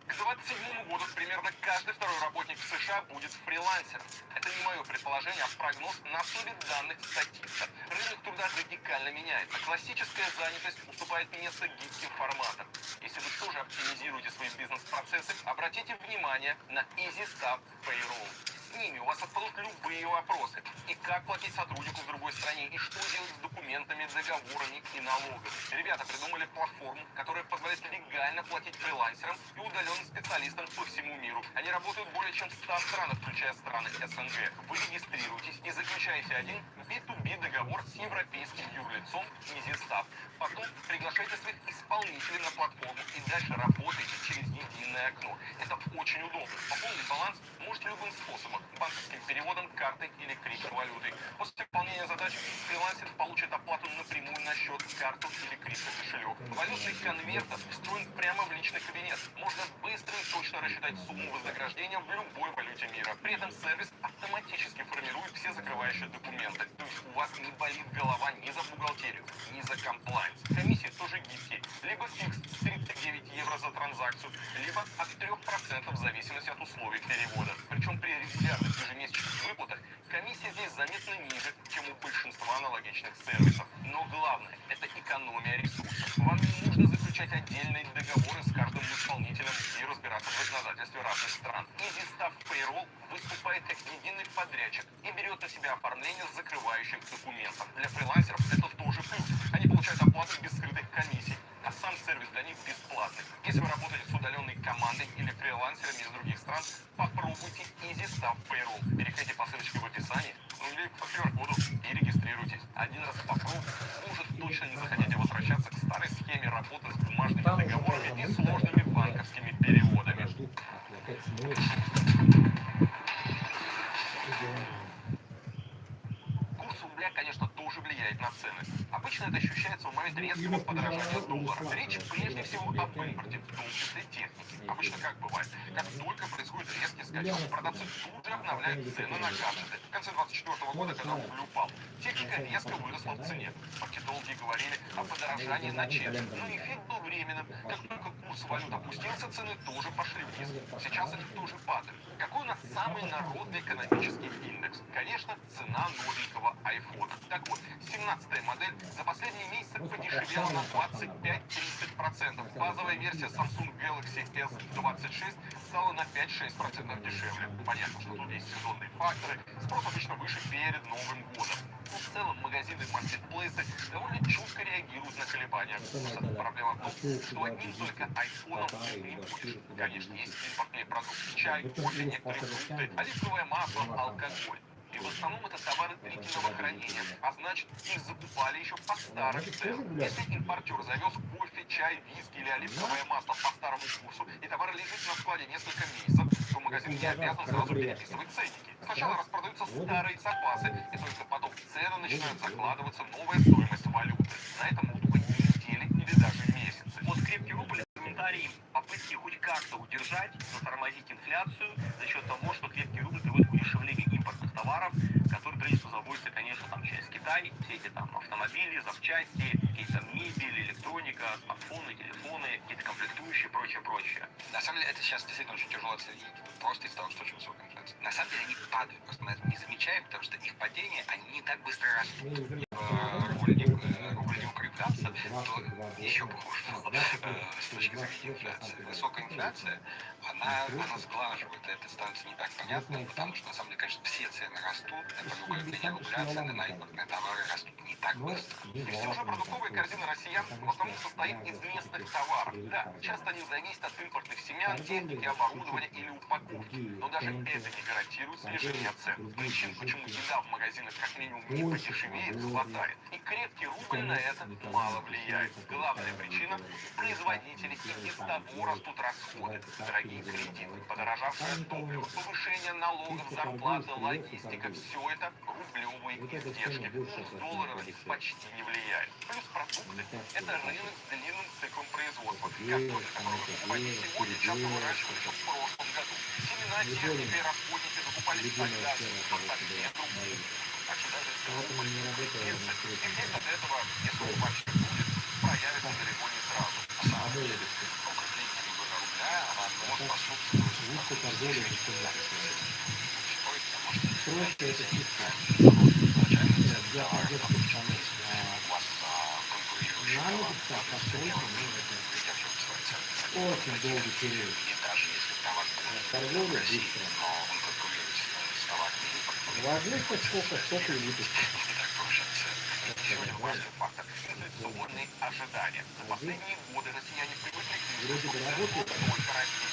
К 2027 году примерно каждый второй работник в США будет фрилансером. Это не мое предположение, а прогноз на основе данных статиста. Рынок труда радикально меняется. Классическая занятость уступает место гибким форматам. Если вы тоже оптимизируете свои бизнес-процессы, обратите внимание на EasyStaff Payroll. С ними у вас отпадут любые вопросы. И как платить сотруднику в другой стране, и что делать с документами, договорами и налогами. Ребята придумали платформу, которая позволяет легально платить фрилансерам и удаленным специалистам по всему миру. Они работают в более чем 100 странах, включая страны СНГ. Вы регистрируетесь и заключаете один B2B договор с европейским юрлицом EasyStaff. Потом приглашайте своих исполнителей на платформу и дальше работайте через единое окно. Это очень удобно. Пополнить баланс можете любым способом. Банковским переводом, картой или криптовалютой. После выполнения задач фрилансер получит оплату напрямую на счет, карту или криптокошелек. Валютный конверт встроен прямо в личный кабинет. Можно быстро и точно рассчитать сумму вознаграждения в любой валюте мира. При этом сервис автоматически формирует все закрывающие документы. То есть у вас не болит голова ни за бухгалтерию, ни за комплайнс. Комиссии тоже гибкие. Либо фикс 39 евро за транзакцию, либо от 3% в зависимости от условий перевода. Причем при регулярных ежемесячных выплатах комиссия здесь заметно ниже, чем у большинства аналогичных сервисов. Но главное – это экономия ресурсов. Вам не нужно заключать отдельные договоры с каждым исполнителем и разбираться в законодательстве разных стран. EasyStaff Payroll выступает как единый подрядчик и берет на себя оформление закрывающих документов. Для фрилансеров это тоже плюс. Они получают оплату без скрытых комиссий, а сам сервис для них бесплатный. Если вы работаете с удаленной командой или фрилансерами из других стран, попробуйте EasyStaff Payroll. Переходите по ссылочке в описании, или по QR-коду и регистрируйтесь. Один раз попробуйте, вы уже точно не захотите возвращаться к старой схеме работы с бумажными договорами и сложными банковскими переводами. Жду опять смыло. Курс рубля, конечно, тоже влияет на цены. Обычно это ощущается в момент резкого подорожания доллара. Речь прежде всего об импорте, в том числе техники. Обычно как бывает? Как только происходит резкий скачок, продавцы тут же обновляют цены на гаджеты. В конце 2024 года, когда рубль упал, техника резко выросла в цене. Маркетологи говорили о подорожании на четверть, но эффект был временным. Как только курс валют опустился, цены тоже пошли вниз. Сейчас они тоже падают. Какой у нас самый народный экономический индекс? Конечно, цена новенького айфона. Так вот, 17-я модель за последние месяцы подешевела на 25-30%. Базовая версия Samsung Galaxy S26 стала на 5-6% дешевле. Понятно, что тут есть сезонные факторы. Спрос обычно выше перед Новым годом. Но в целом магазины и маркетплейсы довольно четко реагируют на колебания курса. Проблема в том, что одним только айфоном не будешь. Конечно, есть импортные продукты, чай, кофе, некоторые фрукты, оливковое масло, алкоголь. И в основном это товары длительного хранения, а значит, их закупали еще по старым ценам. Если импортер завез кофе, чай, виски или оливковое масло по старому курсу, и товар лежит на складе несколько месяцев, то магазин не обязан сразу переписывать ценники. Сначала распродаются старые запасы, и только потом в цены начинает закладываться новая стоимость валюты. На это могут быть недели или даже месяцы. Вот крепкий рубль – комментарий попытки хоть как-то удержать, затормозить инфляцию за счет того, что крепкий рубль приводит к удешевлению импортных товаров, которые прежде всего завозятся, конечно, там через Китай, все эти там автомобили, запчасти, какие-то мебель, электроника, смартфоны, телефоны, какие-то комплектующие, прочее. На самом деле это сейчас действительно очень тяжело отследить, просто из-за того, что очень высокая инфляция. На самом деле они падают, просто мы это не замечаем, потому что их падение, они не так быстро растут. Рубль не укрепляться, то еще бы хуже с точки зрения инфляции. Высокая инфляция, она сглаживает, это становится не так понятно, потому что на самом деле, конечно, все цены растут, это укрепление рубля, цены на импортные товары растут не так быстро. И все же продуктовая корзина россиян в основном состоит из местных товаров. Да, часто они зависят от импортных семян, техники, оборудования или упаковки. Но даже это не гарантирует снижение цен. Причин, почему еда в магазинах как минимум не подешевеет, хватает. И крепкий рубль на это мало влияет. Главная причина – производители, и без того растут расходы. Дорогие кредиты, подорожавшее топливо, повышение налогов, зарплаты, логистика – все это рублевые издержки. Курс доллара на них почти не влияет. Плюс продукты – это рынок с длинным циклом производства. Картофель, который вы покупаете сегодня, часто выращивали еще в прошлом году. Семена, техника и расходники закупались тогда, но совсем другие. Так что даже если рубль укрепится, эффект от этого, если он вообще будет, проявится далеко не сразу. На самом деле, укрепление рубля, оно способствует снижению инфляции. Стоит, потому что Просто это чисто. изначально цены Я товаров, поддержку допустим, если у вас конкурирующий товар, наносится, постройка, ну, это придерживать свои цены. очень долгий период. И даже если товар в Торговля России, быстро. но он конкурирует с Вложись хоть сколько, столько и выпустишь. Так получается. Еще один важный фактор – инфляционные ожидания. За последние годы россияне привыкли к Вроде бы работает, только расти.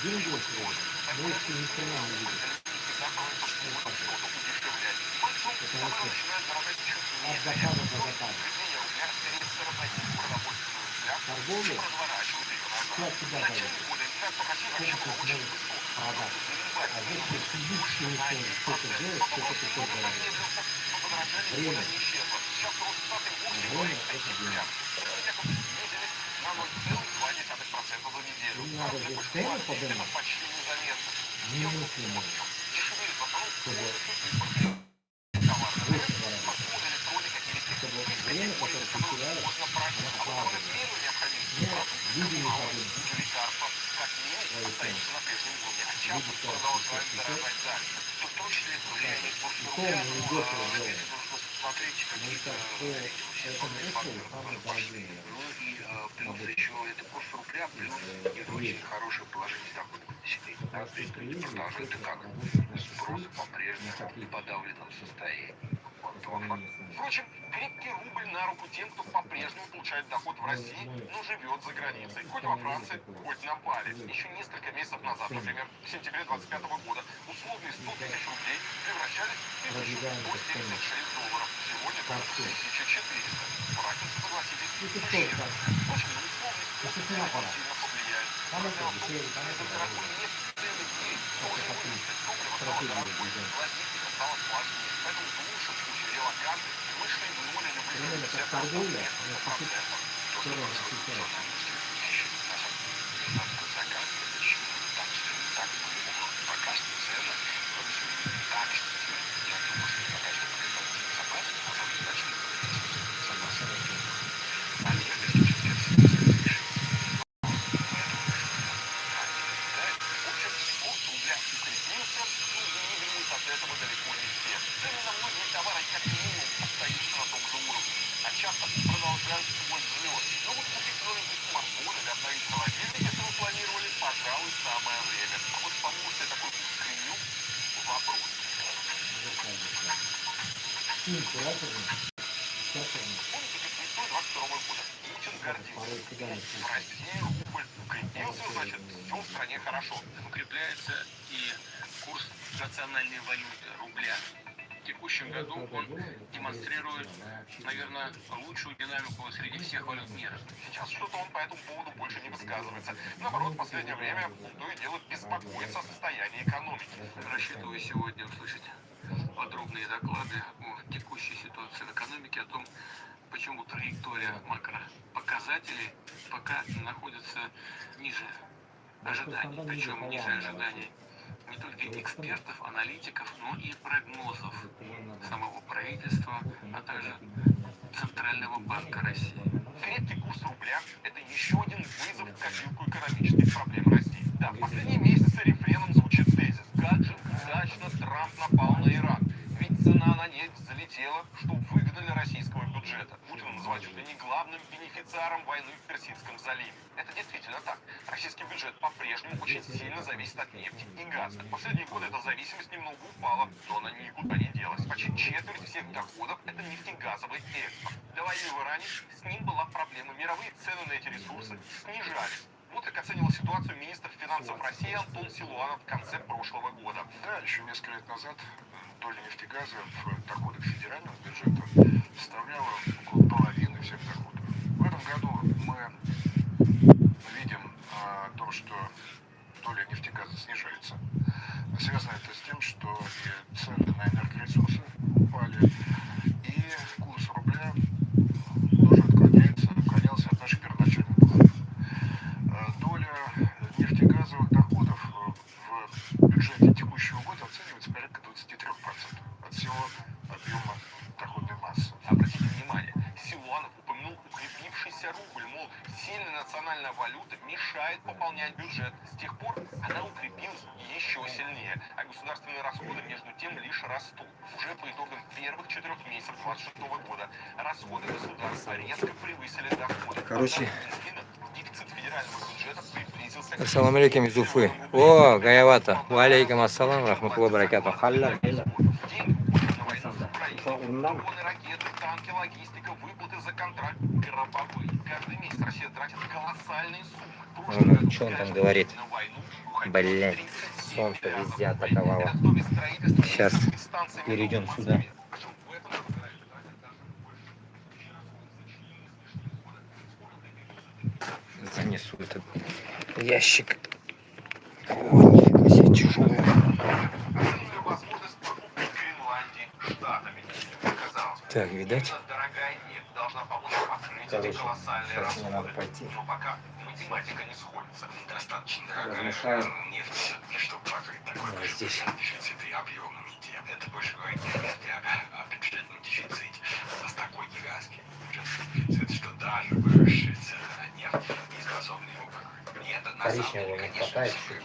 деньги очень много, но если ни хрена не видишь. Всегда становится что-то удешевлять. Большом Потому что начинает дорогать чуть от заказа до заказа. Укрепление рубля скорее саботирует продовольственную инфляцию, Торговля разворачивает ее назад. все от тебя В начале зависит. года инфляция в России вообще Сколько была ты очень сможешь высокой. продать. А здесь ты физически не сможешь сколько делать, сколько ты хочешь заработать. Время. Сейчас рост ставки в курсе Время – это деньги. на 0,2% за неделю. Им надо здесь цены поднимать Почти незаметно. немыслимые, Дешевеет в основном чтобы товар. больше заработать. Подходы, электроника, Чтобы время, которое ты теряешь, можно пройти. оно А вот откладывается. смену необходимо. Но люди не подумают. Лекарства, как минимум, Свои цены. остаются на прежнем уровне. А часто Люди сейчас продолжают сейчас дорожать дальше. То точно ли влияние курса И то рубля? мы не дешево делаем. Смотрите, Мы какие-то сейчас по этому условию самые дорогие. Ну и плюс еще это курс рубля, плюс не очень хорошее положение доходов населения. Да, то есть люди продолжают и так. Спрос по-прежнему в подавленном состоянии. Впрочем, крепкий рубль на руку тем, кто по-прежнему получает доход в России, но живет за границей. Хоть во Франции, хоть на Бали. Еще несколько месяцев назад, например, в сентябре 25 года, условные 100 тысяч рублей превращались в 1176 долларов. Сегодня это 1400. Братья согласились. Это тоже так. Впрочем, на условный курс Это цена пора. сильно повлияет. Там это дешевле, там это дороже. Стратегия бизнеса. Логистика стала сложнее. Поэтому в лучшем случае релокации вышли в ноль или Примерно как торговля, но чуть-чуть все равно отличается. от этого далеко не все. Цены на многие товары как минимум остаются на том же уровне, а часто продолжают свой взлет. Но вот купить новенький смартфон или обновить холодильник, если вы планировали, пожалуй, самое время. А вот поможет ли такой курс кривью? Вопрос. Помните, как весной 22 года Путин гордился? В России рубль укрепился, значит, все в стране хорошо. Укрепляется и курс национальной валюты рубля. В текущем году он демонстрирует, наверное, лучшую динамику среди всех валют мира. Сейчас что-то он по этому поводу больше не высказывается. Наоборот, в последнее время то и дело беспокоится о состоянии экономики. Рассчитываю сегодня услышать подробные доклады о текущей ситуации в экономике, о том, почему траектория макропоказателей пока находится ниже ожиданий. Причем ниже ожиданий не только экспертов, аналитиков, но и прогнозов самого правительства, а также Центрального банка России. Крепкий курс рубля – это еще один вызов в копилку экономических проблем России. Да, в последние месяцы рефреном звучит тезис: как же удачно Трамп напал на Иран. Ведь цена на нефть залетела, что выгодно для российского бюджета. Путин называет чуть ли не главным бенефициаром войны в Персидском заливе. Это действительно так. Российский бюджет по-прежнему очень сильно зависит от нефти и газа. В последние годы эта зависимость немного упала, но она никуда не делась. Почти четверть всех доходов – это нефтегазовый экспорт. До войны в Иране с ним была проблема. Мировые цены на эти ресурсы снижались. Вот как оценивал ситуацию министр финансов России Антон Силуанов в конце прошлого года. Да, еще несколько лет назад доля нефтегаза в доходах федерального бюджета составляла около половины всех доходов. В этом году мы видим то, что доля нефтегаза снижается. Связано это с тем, что и цены на энергоресурсы упали, и курс рубля тоже отклонялся от наших первоначальных планов. Доля нефтегазовых доходов в бюджете текущего года оценивается порядка 23% от всего объема доходной массы. Обратите внимание, Силуанов упомянул укрепившийся рубль, мол, сильная национальная валюта мешает пополнять бюджет. С тех пор она укрепилась еще сильнее, а государственные расходы между тем лишь растут. Уже по итогам первых 4 месяцев 2026 года расходы государства резко превысили доходы. Короче, Дефицит федерального бюджета приблизился к... Ассаламу алейкум из Уфы. О, Гаявата. Ва алейкум ассалам, рахматуллахи баракату. Халля. Деньги Нам Дроны, ракеты, танки, логистика, выплаты за контракт, гробовые. Каждый месяц Россия тратит колоссальные суммы. В прошлом ну, году что он там каждый говорит? год на войну уходило Блять, 37 солнце миллиардов везде рублей. атаковало. Это в доме строительства Сейчас нескольких станций метро перейдем в сюда. Москве. Причем в этом году раньше тратят даже больше. Общий расход за 4 с лишним года скоро доберется до Занесу этот ящик. Ой, нифига себе, тяжелый. Оценивая возможность покупки Гренландии Штатами. Казалось бы, Так, видать? именно дорогая нефть должна помочь покрыть эти Короче, колоссальные сейчас мне надо расходы. пойти. Но пока математика не сходится. Достаточно дорогая Размешаю. нефть все-таки, чтобы покрыть такой Вот здесь. дефицит и объемный тем. Это больше говорит не о нефти, а о бюджетном дефиците. У нас такой гигантский бюджетный дефицит, что даже выросшая цена на нефть не способна его покрыть. И это на самом Коричневого деле, не конечно, хватает, всем что ли?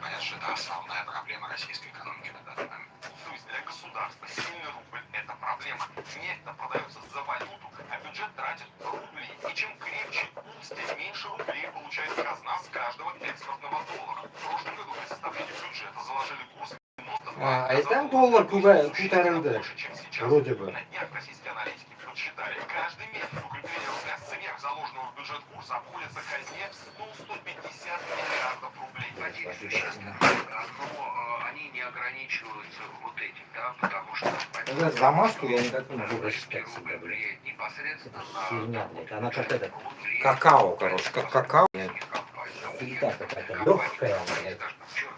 понятно, что это основная проблема российской экономики на данный момент. То есть для государства сильный рубль – это проблема. Нефть продается за валюту, а бюджет тратит рубли. И чем крепче курс, тем меньше рублей получает казна с каждого экспортного доллара. В прошлом году при составлении бюджета заложили курс 92 и за там доллар. доллар Существенно КУТРНД. больше, чем сейчас. Вроде бы. На днях российские аналитики подсчитали, каждый месяц укрепление рубля сверх заложенного в бюджет курса обходится казне в 100-150 миллиардов рублей. Но они не ограничиваются вот этим, да, потому что Вот замазку я никак не могу российский прочитать рубль себя, блядь. влияет непосредственно Херня, блядь. Она как это, влияет какао, короче, как какао. на компании. Всегда какая-то легкая, блядь,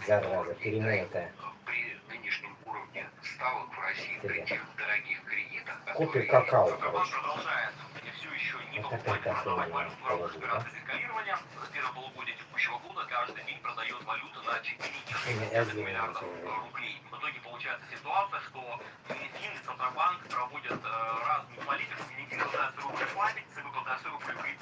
зараза, перемолотая. При нынешнем уровне ставок в России, при тех дорогих кредитах, Копия которые какао, Центробанк короче. продолжает все еще не Вот покупать, такая продавать хуйня валюту в рамках положили, да? операции декалирования. За первое полугодие текущего года каждый день продает валюту на 4,6 Я миллиардов рублей. В итоге получается ситуация, что Минфин и Центробанк проводят разную политику. Минфин пытается рубль слабить, ЦБ пытается рубль укрепить.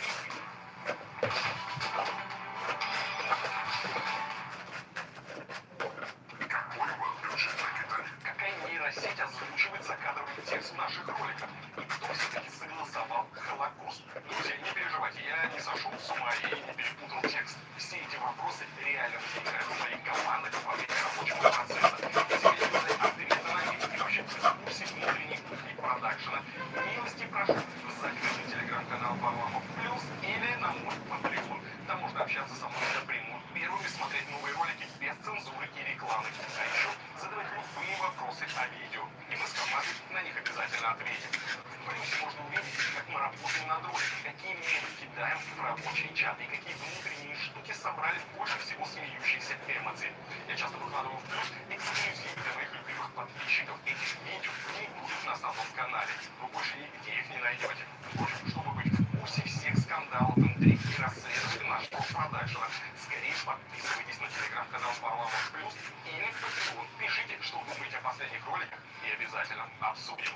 Какая нейросеть озвучивает закадровый текст в наших роликах? И кто все-таки согласовал Холокост? Друзья, не переживайте, я не сошел с ума и не перепутал текст. Все эти вопросы реально возникают в моих командах во время рабочего процесса. Если хотите знать ответы на них и вообще быть в курсе внутренней кухни продакшена, милости прошу в закрытый телеграм-канал Варламов Плюс или на мой Patreon. Там можно общаться со мной напрямую, первыми смотреть новые ролики без цензуры и рекламы. А еще задавать любые вопросы о видео. И мы с командой на них обязательно ответим. В плюсе можно увидеть, как мы работаем над роликом, какие мемы кидаем в рабочие чаты и какие внутренние штуки собрали больше всего смеющихся эмоций. Я часто выкладываю в плюс эксклюзивы для моих любимых подписчиков. Этих видео не будет на основном канале. Вы больше нигде их не найдете. Впрочем, чтобы быть в курсе всех скандалов, интриг и расследований нашего продакшена, скорее подписывайтесь на телеграм-канал Варламов Плюс или в Patreon. Пишите, что думаете о последних роликах, и обязательно обсудим.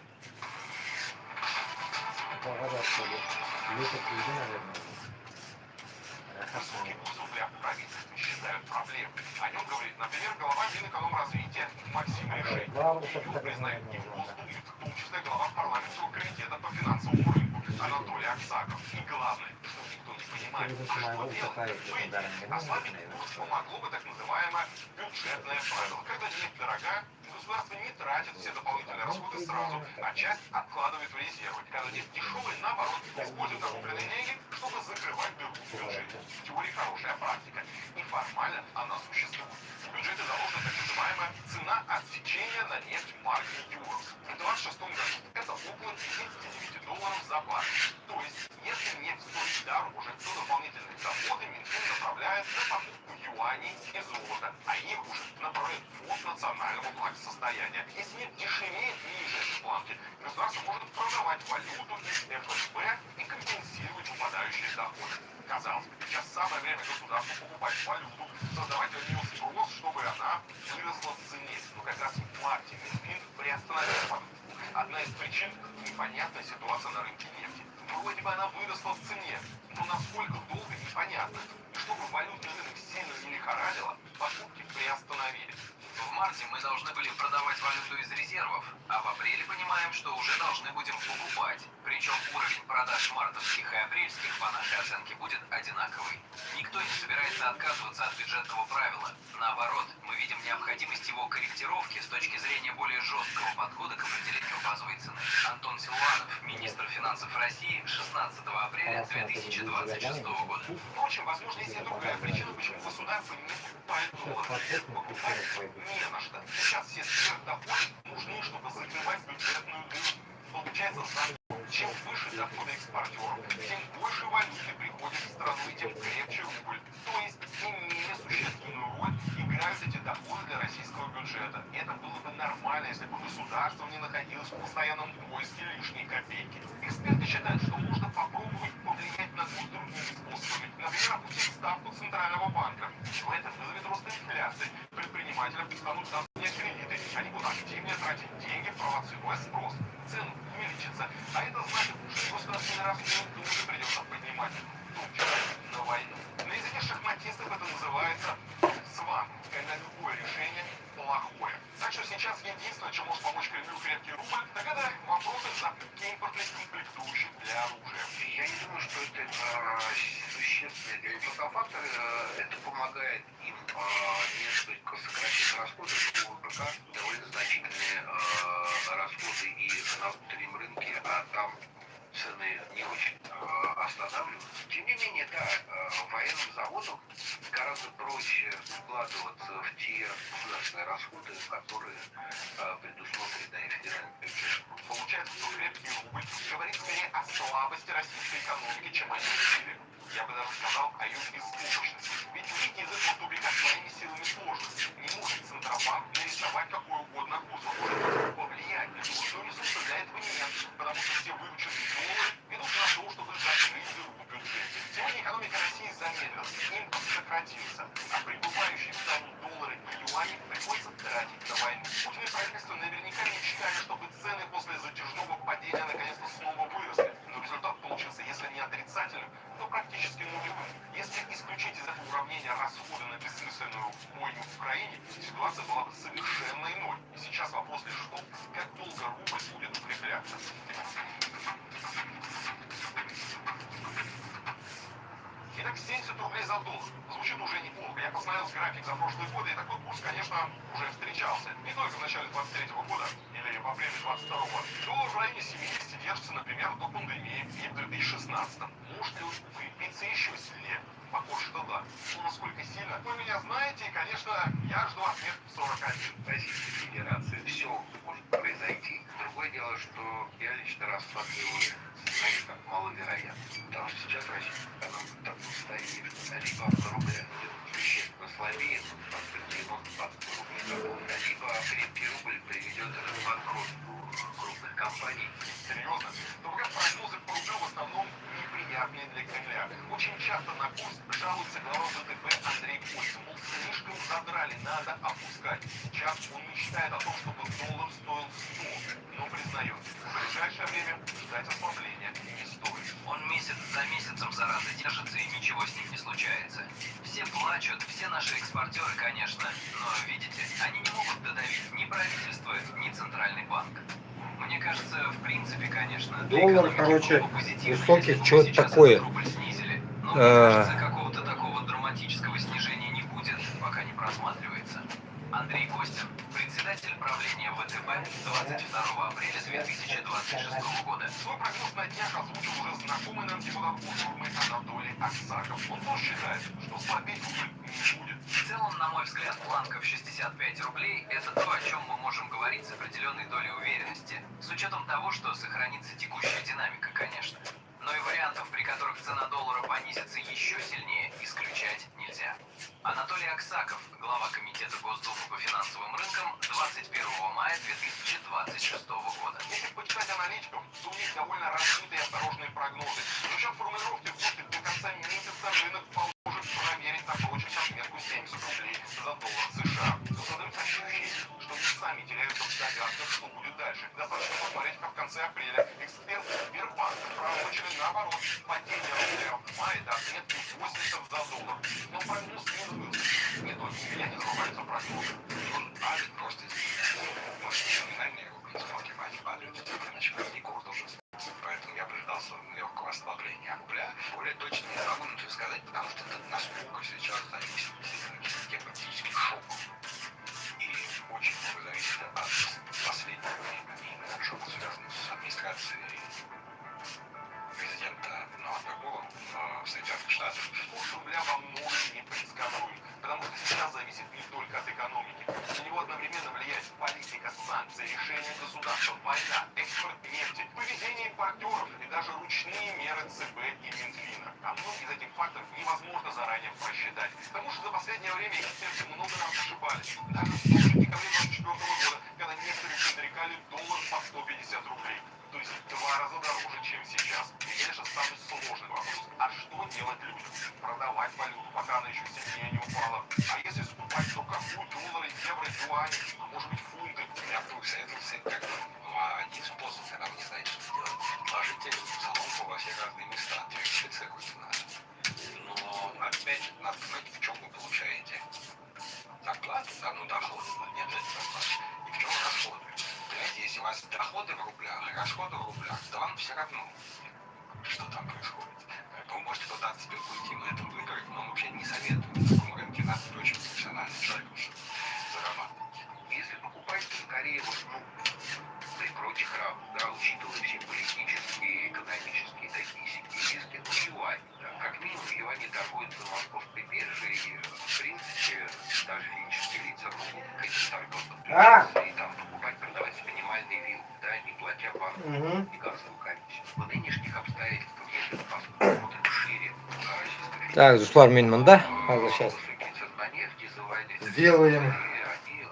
Высокий курс рубля в правительстве считают проблемой. О нем говорит, например, глава Минэкономразвития Максим Решетников. Его признает и в Госдуме, в том числе глава парламентского комитета по финансовому рынку Анатолий Аксаков. И главное, что никто не понимает, что делать. По идее, ослабить курс помогло бы так называемое бюджетное правило. Когда нефть дорога, государство не тратит все дополнительные расходы сразу, а часть откладывает в резервы. Когда нефть дешевая, наоборот, использует накопленные деньги, чтобы закрывать дыру в бюджете. В теории хорошая практика, и формально она существует. В бюджете заложена так называемая цена отсечения на нефть марки Юрос. В 2026 году это около $59 за баррель. То есть, если нефть стоит дороже, то дополнительные доходы Минфин направляет на покупку юаней и золота, а их уже направляет в фонд национального благосостояния. Если нефть дешевеет ниже этой планки, государство может продавать валюту из ФСБ и компенсировать выпадающие доходы. Казалось бы, сейчас самое время государству покупать валюту, создавать для нее спрос, чтобы она выросла в цене. Но как раз в марте Минфин приостановил покупку. Одна из причин – непонятная ситуация на рынке нефти. Вроде бы она выросла в цене, но насколько долго – непонятно. И чтобы валютный рынок сильно не лихорадило, покупки приостановили. В марте мы должны были продавать валюту из резервов, а в апреле понимаем, что уже должны будем покупать. Причем уровень продаж мартовских и апрельских, по нашей оценке, будет одинаковый. Никто не собирается отказываться от бюджетного правила. Наоборот, мы видим необходимость его корректировки с точки зрения более жесткого подхода к определению базовой цены. Антон Силуанов, министр финансов России, 16 апреля 2026 года. Впрочем, возможно, есть и другая причина, почему государство не покупает доллары. Покупать не на что. Сейчас все сверхдоходы нужны, чтобы закрывать бюджетную дыру. Получается, чем выше доходы экспортеров, тем больше валюты приходит в страну и тем крепче рубль. То есть не менее существенную роль играют эти доходы для российского бюджета. И это было бы нормально, если бы государство не находилось в постоянном поиске лишней копейки. Эксперты считают, что можно попробовать повлиять на курс другими способами. Например, опустить ставку Центрального банка. Но это вызовет рост инфляции. Предпринимателям станут снять кредиты. Они будут активнее тратить деньги, провоцируя спрос. Цены увеличатся. А это значит, что государственные расходы тоже придется поднимать. В том числе на войну. На языке шахматистов это называется сван, когда любое решение плохое. Так что сейчас единственное, чем может помочь Кремлю крепкий рубль, так это вопросы закупки импортных комплектующих для оружия. Я не думаю, что это существенный для этого фактор. Это помогает им несколько сократить расходы. У ВПК довольно значительные расходы и на внутреннем рынке, а там цены не очень останавливаются. Тем не менее, да, военным заводам гораздо проще вкладываться в те государственные расходы, которые предусмотрены федеральным бюджетом. Получается, что крепкий рубль говорит скорее о слабости российской экономики, чем о ее силе. Я бы даже сказал о ее беспомощности. Ведь выйти из этого тупика своими силами сложно. Не может Центробанк нарисовать какой угодно курс. Он может повлиять на него, но ресурсов для этого нет, потому что все вырученные доллары ведут на то, чтобы закрыть дыру в бюджете. Сегодня экономика России замедлилась, импорт сократился, а прибывающие в страну доллары и юани приходится тратить на войну. Путин и правительство наверняка мечтали, чтобы цены после затяжного падения наконец-то снова выросли. Но результат получился, если не отрицательным, то практически нулевым. Если исключить из этого уравнения расходы на бессмысленную войну в Украине, ситуация была бы совершенно иной. И сейчас вопрос лишь в том, как долго рубль будет укрепляться. Итак, 70 рублей за доллар. Звучит уже неплохо. Я посмотрел график за прошлые годы, и такой курс, конечно, уже встречался. Не только в начале 23-го года или в апреле 22-го. Доллар в районе 70 держится, например, до пандемии и в 2016-м. Может ли укрепиться еще сильнее? Похоже, что да. Но насколько сильно? Вы меня знаете, и, конечно, я жду ответ в 41. В Российской Федерации все может произойти. Другое дело, что я лично рассматриваю сценарий как маловероятно. Потому что сейчас российская экономика в таком состоянии, что либо рубль будет существенно слабее, под 90-20 рублей за доллар, либо крепкий рубль приведет к банкротству крупных компаний. Серьезно? Только прогнозы по рублю в основном неприятные для Кремля. Очень часто на курс жалуется глава ВТБ Андрей Костин. Мол, слишком задрали, надо опускать. Сейчас он мечтает о том, чтобы доллар стоил 100, но признает, в ближайшее время ждать ослабления не стоит. Он месяц за месяцем, зараза, держится, и ничего с ним не случается. Все плачут, все наши экспортеры, конечно, но, видите, они не могут додавить ни правительство, ни Центральный банк. Мне кажется, в принципе, конечно, для Доллар, экономики короче, было бы позитивно, высокий, если бы что-то сейчас такое. этот рубль снизили. Но, мне кажется, какого-то такого драматического снижения не будет, пока не просматривается. Андрей Костин, председатель правления ВТБ, 22 апреля 2026 года. Свой прогноз на днях озвучил уже знакомый нам депутат Госдумы Анатолий Аксаков. Он тоже считает, что слабеть рубль не будет. В целом, на мой взгляд, планка в 65 рублей – это то, о чем мы можем говорить с определенной долей уверенности, с учетом того, что сохранится текущая динамика, конечно. Но и вариантов, при которых цена доллара понизится еще сильнее, исключать нельзя. Анатолий Аксаков, глава Комитета Госдумы по финансовым рынкам, 21 мая 2026 года. Если почитать аналитиков, то у них довольно размытые и осторожные прогнозы. За счет формулировки после до конца месяца рынок поможет проверить на прочность отметку 70 рублей за доллар США. Но создается ощущение, что они сами теряются в догадках, что будет дальше. Достаточно посмотреть, как в конце апреля эксперты Сбербанка правочили наоборот падение рубля в мае до отметки 80 за доллар. Но прогноз не сбылся. Не только у меня не сбываются прогнозы. Он падает просто из-за номинальные его принципы, они падают, иначе и курс должен снизиться. Поэтому я бы ожидал легкого ослабления рубля. Более точно не могу ничего сказать, потому что это настолько сейчас зависит последнее время эксперты много раз ошибались. Даже в том же декабре 24 года, когда некоторые предрекали доллар по 150 рублей. То есть в 2 раза дороже, чем сейчас. И, конечно, самый сложный вопрос. А что делать людям? Продавать валюту, пока она еще сильнее не упала. А если скупать, то какую? Доллары, евро, юани, а может быть фунты? Я вдруг советовался как бы один способ, когда вы не знаете, что делать. Ложите соломку во все разные места, диверсифицируйте надо. Но опять же, надо знать, в чем вы получаете зарплату, да, ну доходы, не обязательно зарплату, и в чем расходы. Понимаете, если у вас доходы в рублях, расходы в рублях, то вам все равно, что там происходит. Вы можете пытаться спекулировать на этом выиграть, но вообще не советую. На таком рынке надо быть очень профессиональным человеком, чтобы зарабатывать. Если покупать, то скорее вот, ну, при прочих равных, да, учитывая все политические, экономические, такие риски, ну, юань. Да. Как минимум, юани торгуются на московской бирже, и, в принципе, даже физические лица могут к этим торгам подключиться и там покупать, продавать с минимальной вилкой, да, не платя банку и газовую комиссию. В нынешних обстоятельствах, если посмотрим шире на Российской Федерации, Так, Руслан Минман, да? Сейчас высокие цены на нефть из-за войны, сделаем они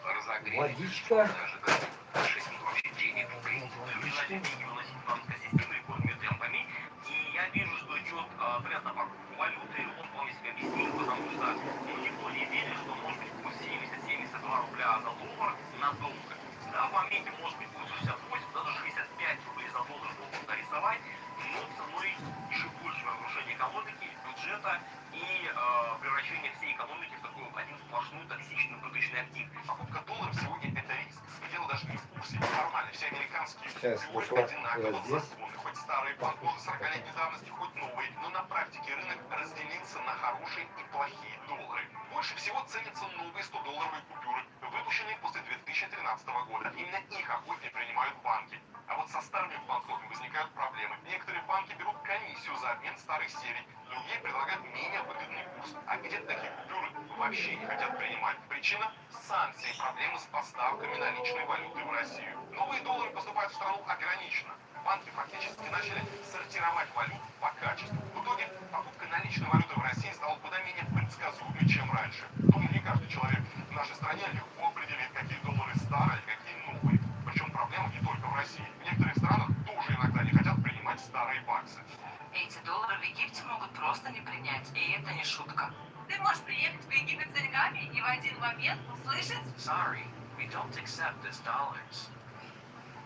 разогрели водичка. ожидания отношений вообще денег в принципе. Начали деньги выносить в банковской системе рекордными темпами. И я вижу, что идет прям на покупку валюты. Он вполне себе объяснил, потому что никто не верит, что может быть курс 70-72 рубля за доллар надолго. Да, в моменте может быть будет 68, даже 65 рублей за доллар могут нарисовать, но ценой еще большего разрушения экономики, бюджета и превращения всей экономики в такой один сплошной токсичный убыточный актив. Покупка долларов сегодня это риск. И дело даже не в курсе, не нормально. Все американские Сейчас, купюры Руслан, одинаково вот здесь. законы. Хоть старые банкноты 40-летней давности, хоть новые. Но на практике рынок разделился на хорошие и плохие доллары. Больше всего ценятся новые 100-долларовые купюры, выпущенные после 2013 года. Именно их охотнее принимают банки. А вот со старыми банкнотами возникают проблемы. Некоторые банки берут комиссию за обмен старых серий, другие предлагают менее выгодный курс. А где-то такие купюры вообще не хотят принимать. Причина – санкции и проблемы с поставками наличной валюты в Россию. Новые доллары поступают в страну ограниченно. Банки фактически начали сортировать валюту по качеству. В итоге покупка наличной валюты в России стала куда менее предсказуемой, чем раньше. Думаю, не каждый человек в нашей стране легко определит, какие доллары старые, а какие новые. Причем проблема не только в России. В некоторых странах тоже иногда не хотят принимать старые баксы. Эти доллары в Египте могут просто не принять, и это не шутка. Ты можешь приехать в Египет с деньгами и в один момент услышать... Sorry, we don't accept these dollars.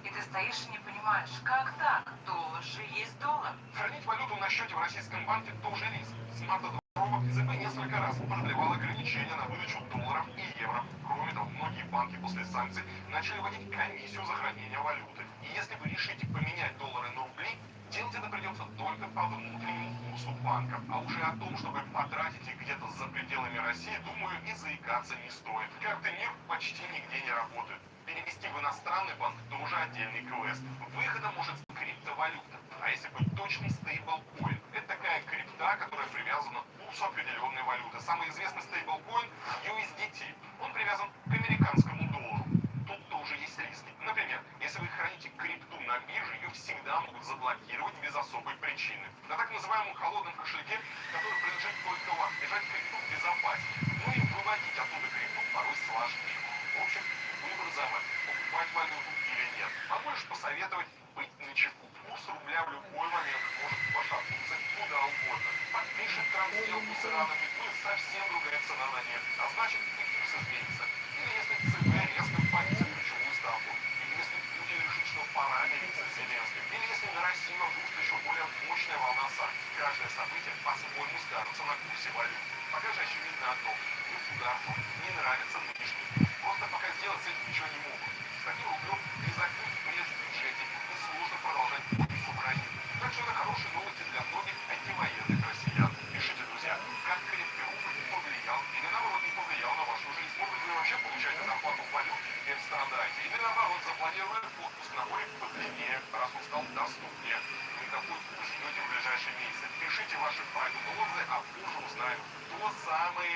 И ты стоишь и не понимаешь, как так? Доллар же есть доллар. Хранить валюту на счете в российском банке тоже риск. С марта 2 ЦБ несколько раз продлевал ограничения на выдачу долларов и евро. Кроме того, многие банки после санкций начали вводить комиссию за хранение валюты. И если вы решите поменять доллары на рубли, делать это придется только по внутреннему курсу банка. А уже о том, чтобы потратить их где-то за пределами России, думаю, и заикаться не стоит. Карты МИР почти нигде не работают. Перевести в иностранный банк тоже отдельный квест. Выходом может быть криптовалюта. А если быть точным, стейблкоин. Это такая крипта, которая привязана к курсу определенной валюты. Самый известный стейблкоин USDT. Он привязан к американскому доллару. Тут тоже есть риски. Например, если вы храните крипту на бирже, ее всегда могут заблокировать без особой причины. На так называемом холодном кошельке, который принадлежит только вам, держать крипту безопаснее. Ну и выводить оттуда крипту порой сложнее. В общем, выбор за вами, покупать валюту или нет. Могу лишь посоветовать быть начеку. Курс рубля в любой момент может пошатнуться куда угодно. Подпишет Трамп сделку с Ираном, и будет совсем другая цена на нефть. А значит, и курс изменится. Или если ЦБ резко понизит ключевую ставку. Или если Путин решит, что пора мириться с Зеленским. Или если на Россию обрушится еще более мощная волна санкций. Каждое событие по-своему скажется на курсе валюты. Пока же очевидно одно. Государству не нравится нынешний курс. Просто пока сделать с этим ничего не могут. С таким рублем не закрыть брешь в бюджете и сложно продолжать путь с Украины. Так что это хорошие новости для многих антивоенных россиян. Пишите, друзья, как крепкий рубль повлиял или наоборот не повлиял на вашу жизнь. Может быть, вы вообще получаете зарплату в валюте, теперь страдаете. Или наоборот, запланировали отпуск на море подлиннее, раз он стал доступнее. Вы какой курс ждете в ближайшие месяцы? Пишите ваши прогнозы, а позже узнаем, кто самый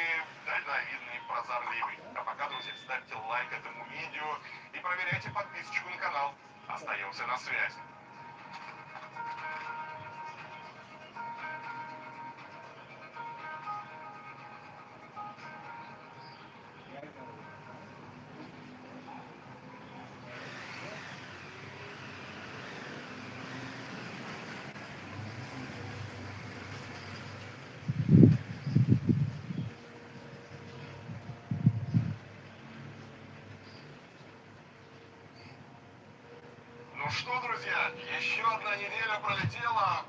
дальновидный и прозорливый. А пока, друзья, ставьте лайк этому видео и проверяйте подписочку на канал. Остаемся на связи. что, друзья, еще одна неделя пролетела.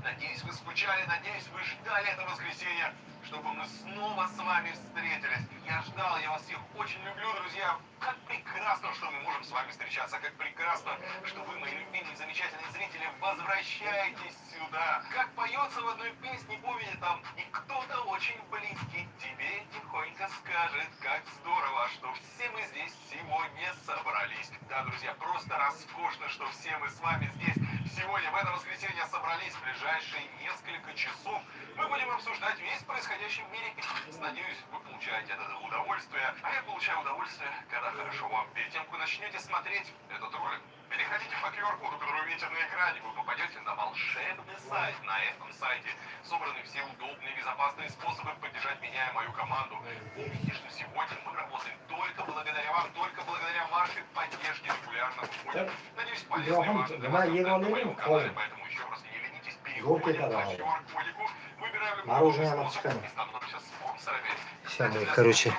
Надеюсь, вы скучали, надеюсь, вы ждали это воскресенье, чтобы мы снова с вами встретились. Я ждал, я вас всех очень люблю, друзья. Как прекрасно, что мы можем с вами встречаться. Как прекрасно, что вы, мои любимые, замечательные зрители, возвращаетесь сюда. Как поется в одной песне, помните там, и кто-то очень близкий тебе тихонько скажет, как здорово, что все мы здесь сегодня собрались. Да, друзья, просто роскошно, что все мы с вами здесь сегодня, в это воскресенье, собрались. В ближайшие несколько часов мы будем обсуждать весь происходящий в мире. Надеюсь, вы получаете от этого удовольствие. А я получаю удовольствие, когда хорошо вам. Перед тем, как вы начнете смотреть этот ролик, переходите по QR-коду, который вы видите на экране. Вы попадете на волшебный сайт. На этом сайте собраны все удобные, безопасные способы поддержать меня и мою команду. Помните, что сегодня мы работаем только благодаря вам, только благодаря вашей поддержке регулярно выходим. Надеюсь, полезный и важный для вас контент на моем канале. Поэтому еще раз не ленитесь, переходим по QR-кодику, выбираем Мороженое любой на способ и становимся спонсорами. Все, мы, короче,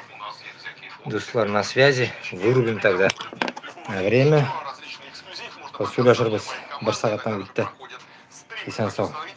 Дуслар на связи. Вырубим тогда время. Посуда жарбыз. Бір сағаттан кетті. Esen sağ ol.